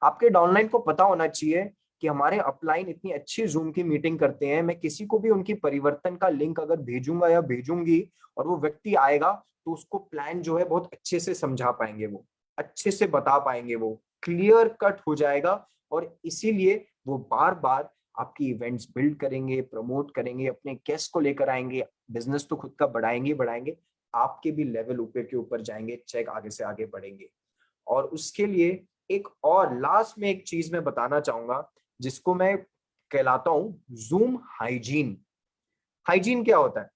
आपके डाउनलाइन को पता होना चाहिए कि हमारे अपलाइन इतनी अच्छी जूम की मीटिंग करते हैं, मैं किसी को भी उनकी परिवर्तन का लिंक अगर भेजूंगा या भेजूंगी और वो व्यक्ति आएगा तो उसको प्लान जो है बहुत अच्छे से समझा पाएंगे, वो अच्छे से बता पाएंगे, वो क्लियर कट हो जाएगा। और इसीलिए वो बार बार आपकी इवेंट्स बिल्ड करेंगे, प्रमोट करेंगे, अपने गेस्ट को लेकर आएंगे, बिजनेस तो खुद का बढ़ाएंगे बढ़ाएंगे, आपके भी लेवल ऊपर के ऊपर जाएंगे, चेक आगे से आगे बढ़ेंगे। और उसके लिए एक और लास्ट में एक चीज मैं बताना चाहूंगा जिसको मैं कहलाता हूं जूम हाइजीन। हाइजीन क्या होता है?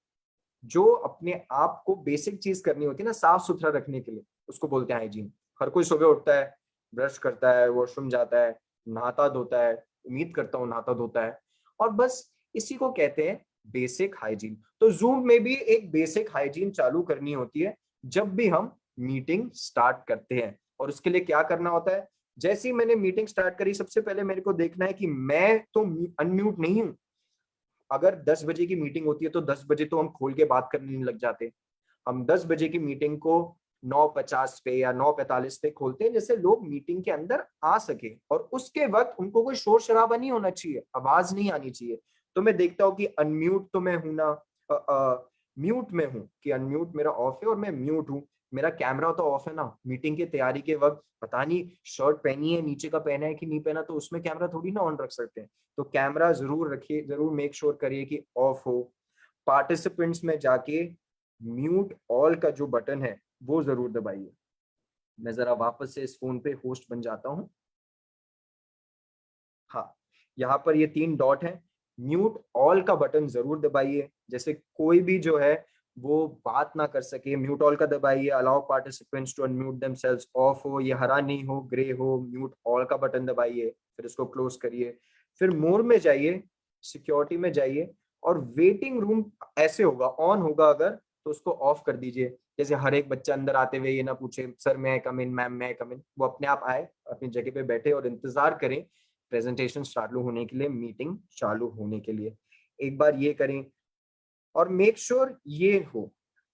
जो अपने आप को बेसिक चीज करनी होती है ना साफ सुथरा रखने के लिए, उसको बोलते हैं हाइजीन। हर कोई सुबह उठता है, ब्रश करता है, वॉशरूम जाता है, नहाता धोता है, उम्मीद करता हूँ नहाता धोता है, और बस इसी को कहते हैं बेसिक हाइजीन। तो जूम में भी एक बेसिक हाइजीन चालू करनी होती है जब भी हम मीटिंग स्टार्ट करते हैं। और उसके लिए क्या करना होता है, जैसे ही मैंने मीटिंग स्टार्ट करी, सबसे पहले मेरे को देखना है कि मैं तो अनम्यूट नहीं हूं। अगर 10 बजे की मीटिंग होती है तो 10 बजे तो हम खोल के बात करने नहीं लग जाते। हम 10 बजे की मीटिंग को 9:50 पे या 9:45 पे खोलते हैं, जैसे लोग मीटिंग के अंदर आ सके, और उसके वक्त उनको कोई शोर शराबा नहीं होना चाहिए, आवाज नहीं आनी चाहिए। तो मैं देखता हूँ कि अनम्यूट तो मैं हूं ना, म्यूट में हूँ, कि अनम्यूट मेरा ऑफ है और मैं म्यूट हूँ। मेरा कैमरा तो ऑफ है ना, मीटिंग की तैयारी के वक्त पता नहीं शर्ट पहनी है, नीचे का पहना है कि नहीं पहना, तो उसमें कैमरा थोड़ी ना ऑन रख सकते हैं। तो कैमरा जरूर रखिए, जरूर मेक श्योर करिए कि ऑफ हो। पार्टिसिपेंट्स में जाके म्यूट ऑल का जो बटन है वो जरूर दबाइए। मैं जरा वापस से इस फोन पे होस्ट बन जाता हूँ। हाँ, यहाँ पर ये 3 डॉट है, म्यूट ऑल का बटन जरूर दबाइए। जैसे कोई भी जो है वो बात ना कर सके, म्यूट ऑल का दबाइए। Allow participants to unmute themselves, off हो, ये हरा नहीं हो, ग्रे हो, म्यूट ऑल का बटन दबाइए, फिर इसको क्लोज करिए। फिर मोर में जाइए, सिक्योरिटी में जाइए, और वेटिंग रूम ऐसे होगा, ऑन होगा अगर, तो उसको ऑफ कर दीजिए। जैसे हर एक बच्चा अंदर आते हुए ये ना पूछे सर मैं कम इन, मैम मैं कम इन, वो अपने आप आए, अपनी जगह पे बैठे और इंतजार करें प्रेजेंटेशन चालू होने के लिए, मीटिंग चालू होने के लिए। एक बार ये करें, और मेक श्योर ये हो,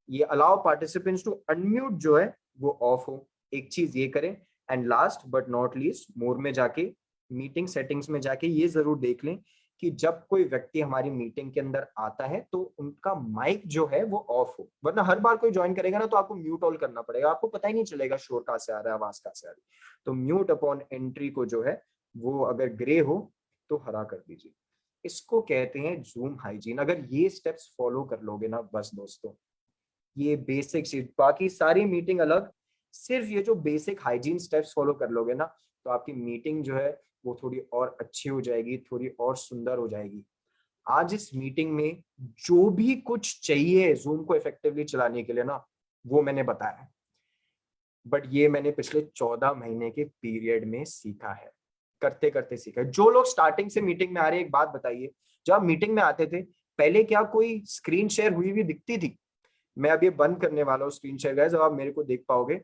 ये अलाउ पार्टिसिपेंट्स टू अनम्यूट जो है वो ऑफ हो, एक चीज ये करें। And last but not least, more में जाके, मीटिंग सेटिंग्स में जाके ये जरूर देख लें कि जब कोई व्यक्ति हमारी मीटिंग के अंदर आता है तो उनका माइक जो है वो ऑफ हो। वरना हर बार कोई ज्वाइन करेगा ना तो आपको म्यूट ऑल करना पड़ेगा, आपको पता ही नहीं चलेगा शोर कहाँ से आ रहा है, आवाज कहाँ से आ रही है। तो म्यूट अपॉन एंट्री को जो है वो अगर ग्रे हो तो हरा कर दीजिए। इसको कहते हैं जूम हाइजीन। अगर ये स्टेप्स फॉलो कर लोगे ना बस दोस्तों, ये बेसिक चीज, बाकी सारी मीटिंग अलग, सिर्फ ये जो बेसिक हाइजीन स्टेप्स फॉलो कर लोगे ना, तो आपकी मीटिंग जो है वो थोड़ी और अच्छी हो जाएगी, थोड़ी और सुंदर हो जाएगी। आज इस मीटिंग में जो भी कुछ चाहिए जूम को इफेक्टिवली चलाने के लिए ना, वो मैंने बताया है। बट ये मैंने पिछले 14 महीने के पीरियड में सीखा है, करते करते सीखा है। जो लोग स्टार्टिंग से मीटिंग में आ रहे हैं, एक बात बताइए, जब आप मीटिंग में आते थे पहले क्या कोई स्क्रीन शेयर हुई हुई दिखती थी? मैं अब ये बंद करने वाला हूँ स्क्रीन शेयर गाइस, जब आप मेरे को देख पाओगे,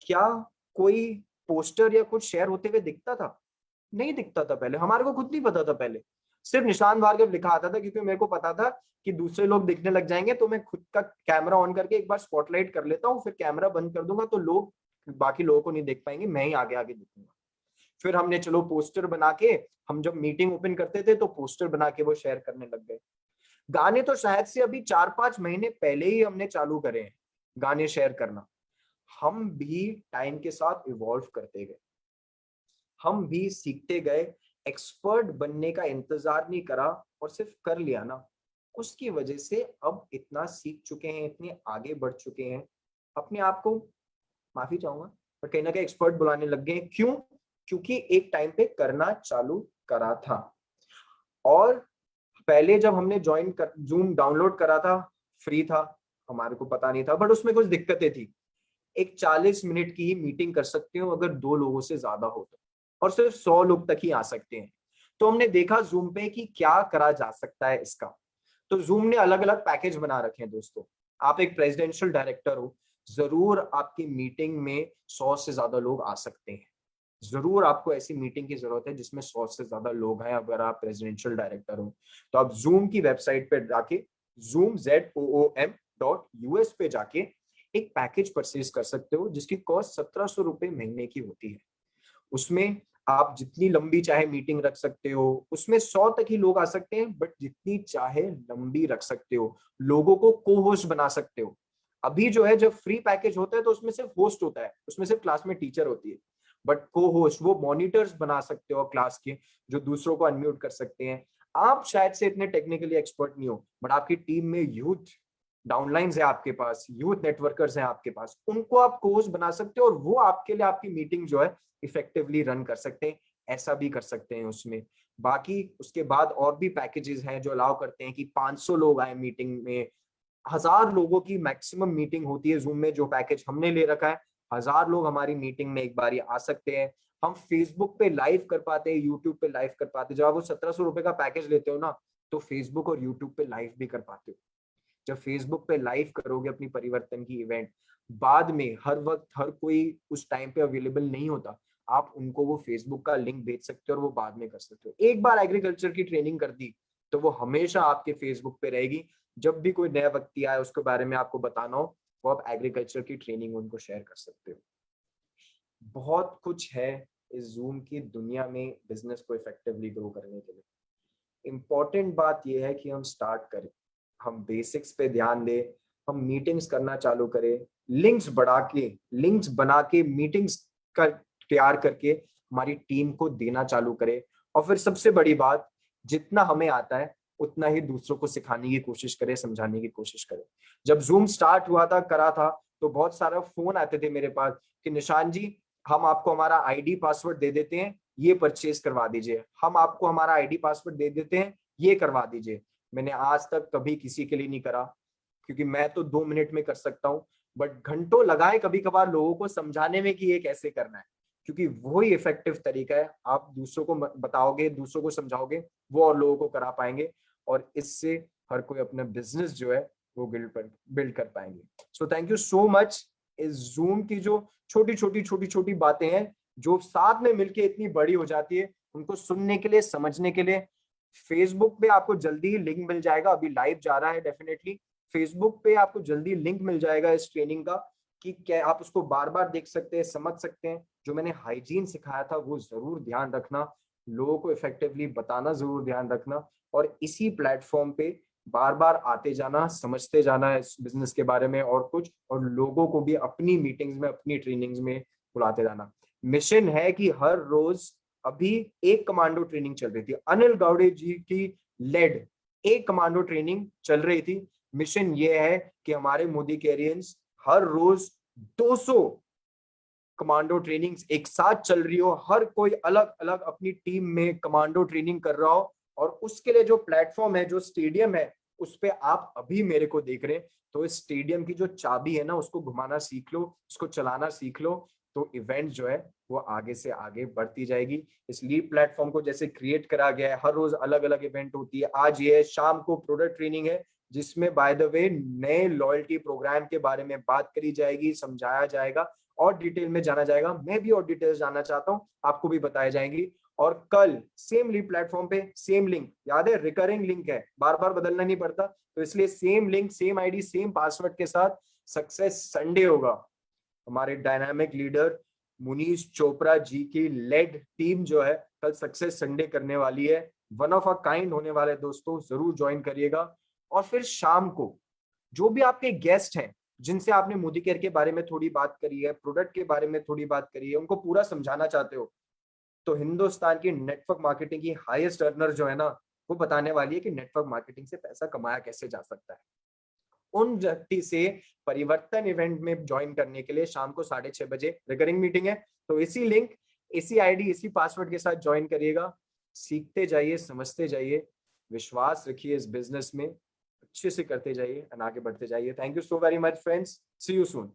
क्या कोई पोस्टर या कुछ शेयर होते हुए दिखता था? नहीं दिखता था पहले, हमारे को खुद नहीं पता था पहले, सिर्फ निशान भार्गव लिखा आता था, क्योंकि मेरे को पता था कि दूसरे लोग दिखने लग जाएंगे, तो मैं खुद का कैमरा ऑन करके एक बार स्पॉटलाइट कर लेता हूँ, फिर कैमरा बंद कर दूंगा तो लोग, बाकी लोगों को नहीं देख पाएंगे, मैं ही आगे आगे दिखूंगा। फिर हमने चलो पोस्टर बना के, हम जब मीटिंग ओपन करते थे तो पोस्टर बना के वो शेयर करने लग गए। गाने तो शायद से अभी 4-5 महीने पहले ही हमने चालू करे हैं गाने शेयर करना। हम भी टाइम के साथ इवॉल्व करते गए, हम भी सीखते गए, एक्सपर्ट बनने का इंतजार नहीं करा और सिर्फ कर लिया ना, उसकी वजह से अब इतना सीख चुके हैं, इतने आगे बढ़ चुके हैं, अपने आप को, माफी चाहूंगा पर कहीं ना कहीं एक्सपर्ट बुलाने लग गए। क्यों? क्योंकि एक टाइम पे करना चालू करा था। और पहले जब हमने ज्वाइन कर, जूम डाउनलोड करा था, फ्री था, हमारे को पता नहीं था, बट उसमें कुछ दिक्कतें थी। एक 40 मिनट की ही मीटिंग कर सकते हो अगर 2 लोगों से ज्यादा हो तो, और सिर्फ 100 लोग तक ही आ सकते हैं। तो हमने देखा जूम पे कि क्या करा जा सकता है इसका। तो जूम ने अलग अलग पैकेज बना रखे हैं दोस्तों। आप एक प्रेसिडेंशियल डायरेक्टर हो, जरूर आपकी मीटिंग में 100 से ज्यादा लोग आ सकते हैं। जरूर आपको ऐसी मीटिंग की जरूरत है जिसमें 100 से ज्यादा लोग हैं अगर आप प्रेसिडेंशियल डायरेक्टर हो। तो आप जूम की वेबसाइट पे जाके, zoom.us पे जाके एक पैकेज परचेज कर सकते हो जिसकी कॉस्ट 1700 रुपए महीने की होती है। उसमें आप जितनी लंबी चाहे मीटिंग रख सकते हो, उसमें 100 तक ही लोग आ सकते हैं, बट जितनी चाहे लंबी रख सकते हो, लोगों को को होस्ट बना सकते हो। अभी जो है, जब फ्री पैकेज होता है तो उसमें सिर्फ होस्ट होता है, उसमें सिर्फ क्लास में टीचर होती है, बट को होस्ट वो मॉनिटर्स बना सकते हो क्लास के, जो दूसरों को अनम्यूट कर सकते हैं। आप शायद से इतने टेक्निकली एक्सपर्ट नहीं हो, बट आपकी टीम में यूथ डाउनलाइंस है, आपके पास यूथ नेटवर्कर्स हैं आपके पास, उनको आप कोच बना सकते हो और वो आपके लिए आपकी मीटिंग जो है इफेक्टिवली रन कर सकते हैं। ऐसा भी कर सकते हैं उसमें। बाकी उसके बाद और भी पैकेजेस हैं जो अलाउ करते हैं कि 500 लोग आए मीटिंग में, 1000 लोगों की मैक्सिमम मीटिंग होती है जूम में, जो पैकेज हमने ले रखा है 1000 लोग हमारी मीटिंग में एक बारी आ सकते हैं। हम फेसबुक पे लाइव कर पाते हैं, यूट्यूब पे लाइव कर पाते हैं। जब आप वो 1700 रुपए का पैकेज लेते हो ना, तो फेसबुक और यूट्यूब पे लाइव भी कर पाते हो। जब फेसबुक पे लाइव करोगे अपनी परिवर्तन की इवेंट, बाद में हर वक्त हर कोई उस टाइम पे अवेलेबल नहीं होता, आप उनको वो फेसबुक का लिंक भेज सकते हो और वो बाद में कर सकते हो। एक बार एग्रीकल्चर की ट्रेनिंग कर दी तो वो हमेशा आपके फेसबुक पे रहेगी। जब भी कोई नया व्यक्ति आए उसके बारे में आपको बताना हो, वो आप एग्रीकल्चर की ट्रेनिंग उनको शेयर कर सकते हो। बहुत कुछ है इस जूम की दुनिया में बिजनेस को इफेक्टिवली ग्रो करने के लिए। इम्पॉर्टेंट बात यह है कि हम स्टार्ट करें, हम बेसिक्स पे ध्यान दें, हम मीटिंग्स करना चालू करें, लिंक्स बना के मीटिंग्स का तैयार करके हमारी टीम को देना चालू करें। और फिर सबसे बड़ी बात, जितना हमें आता है उतना ही दूसरों को सिखाने की कोशिश करें, समझाने की कोशिश करें। जब जूम स्टार्ट हुआ था, करा था, तो बहुत सारा फोन आते थे मेरे पास कि निशान जी, हम आपको हमारा आईडी पासवर्ड दे देते हैं, ये परचेज करवा दीजिए। हम आपको हमारा आईडी पासवर्ड दे देते हैं, ये करवा दीजिए। मैंने आज तक कभी किसी के लिए नहीं करा, क्योंकि मैं तो 2 मिनट में कर सकता हूँ, बट घंटों लगाए कभी कभार लोगों को समझाने में कि ये कैसे करना है, क्योंकि वही इफेक्टिव तरीका है। आप दूसरों को बताओगे, दूसरों को समझाओगे, वो और लोगों को करा पाएंगे, और इससे हर कोई अपना बिजनेस जो है वो बिल्ड कर पाएंगे। So thank you so much. इस जूम की जो छोटी छोटी बातें हैं जो साथ में मिलके इतनी बड़ी हो जाती है, उनको सुनने के लिए, समझने के लिए, फेसबुक पे आपको जल्दी ही लिंक मिल जाएगा। अभी लाइव जा रहा है डेफिनेटली, फेसबुक पे आपको जल्दी लिंक मिल जाएगा इस ट्रेनिंग का, कि क्या आप उसको बार बार देख सकते हैं, समझ सकते हैं। जो मैंने हाइजीन सिखाया था वो जरूर ध्यान रखना, लोगों को इफेक्टिवली बताना जरूर ध्यान रखना, और इसी प्लेटफॉर्म पे बार बार आते जाना, समझते जाना इस बिजनेस के बारे में और कुछ, और लोगों को भी अपनी मीटिंग्स में, अपनी ट्रेनिंग्स में बुलाते जाना। मिशन है कि हर रोज, अभी एक कमांडो ट्रेनिंग चल रही थी, अनिल गावड़े जी की लेड एक कमांडो ट्रेनिंग चल रही थी। मिशन ये है कि हमारे मोदी कैरियंस हर रोज 200 कमांडो ट्रेनिंग्स एक साथ चल रही हो, हर कोई अलग अलग अपनी टीम में कमांडो ट्रेनिंग कर रहा हो, और उसके लिए जो प्लेटफॉर्म है, जो स्टेडियम है, उस पे आप अभी मेरे को देख रहे हैं। तो इस स्टेडियम की जो चाबी है ना, उसको घुमाना सीख लो, उसको चलाना सीख लो, तो इवेंट जो है वो आगे से आगे बढ़ती जाएगी। इस लीड प्लेटफॉर्म को जैसे क्रिएट करा गया है, हर रोज अलग अलग इवेंट होती है। आज ये शाम को प्रोडक्ट ट्रेनिंग है, जिसमें बाय द वे नए लॉयल्टी प्रोग्राम के बारे में बात करी जाएगी, समझाया जाएगा, और डिटेल में जाना जाएगा। मैं भी और डिटेल्स जानना चाहता हूं, आपको भी बताई जाएंगी। और कल सेम लीड प्लेटफॉर्म पे सेम लिंक, याद है रिकरिंग लिंक है, बार बार बदलना नहीं पड़ता, तो इसलिए same link, same ID, same password के साथ सक्सेस संडे होगा। हमारे डायनामिक लीडर मुनीश चोपड़ा जी की लेड टीम जो है कल सक्सेस संडे करने वाली है। वन ऑफ अ काइंड होने वाले दोस्तों, जरूर ज्वाइन करिएगा। और फिर शाम को जो भी आपके गेस्ट हैं, जिनसे आपने मोदी केयर के बारे में थोड़ी बात करी है, प्रोडक्ट के बारे में थोड़ी बात करी है, उनको पूरा समझाना चाहते हो, तो हिंदुस्तान की नेटवर्क मार्केटिंग की हाईएस्ट अर्नर जो है ना, वो बताने वाली है कि नेटवर्क मार्केटिंग से पैसा कमाया कैसे जा सकता है। उन व्यक्ति से परिवर्तन इवेंट में ज्वाइन करने के लिए शाम को 6:30 बजे रिकरिंग मीटिंग है। तो इसी लिंक, इसी आईडी, इसी पासवर्ड के साथ ज्वाइन करिएगा। सीखते जाइए, समझते जाइए, विश्वास रखिए इस बिजनेस में, अच्छे से करते जाइए और आगे बढ़ते जाइए। Thank you so very much friends, see you soon.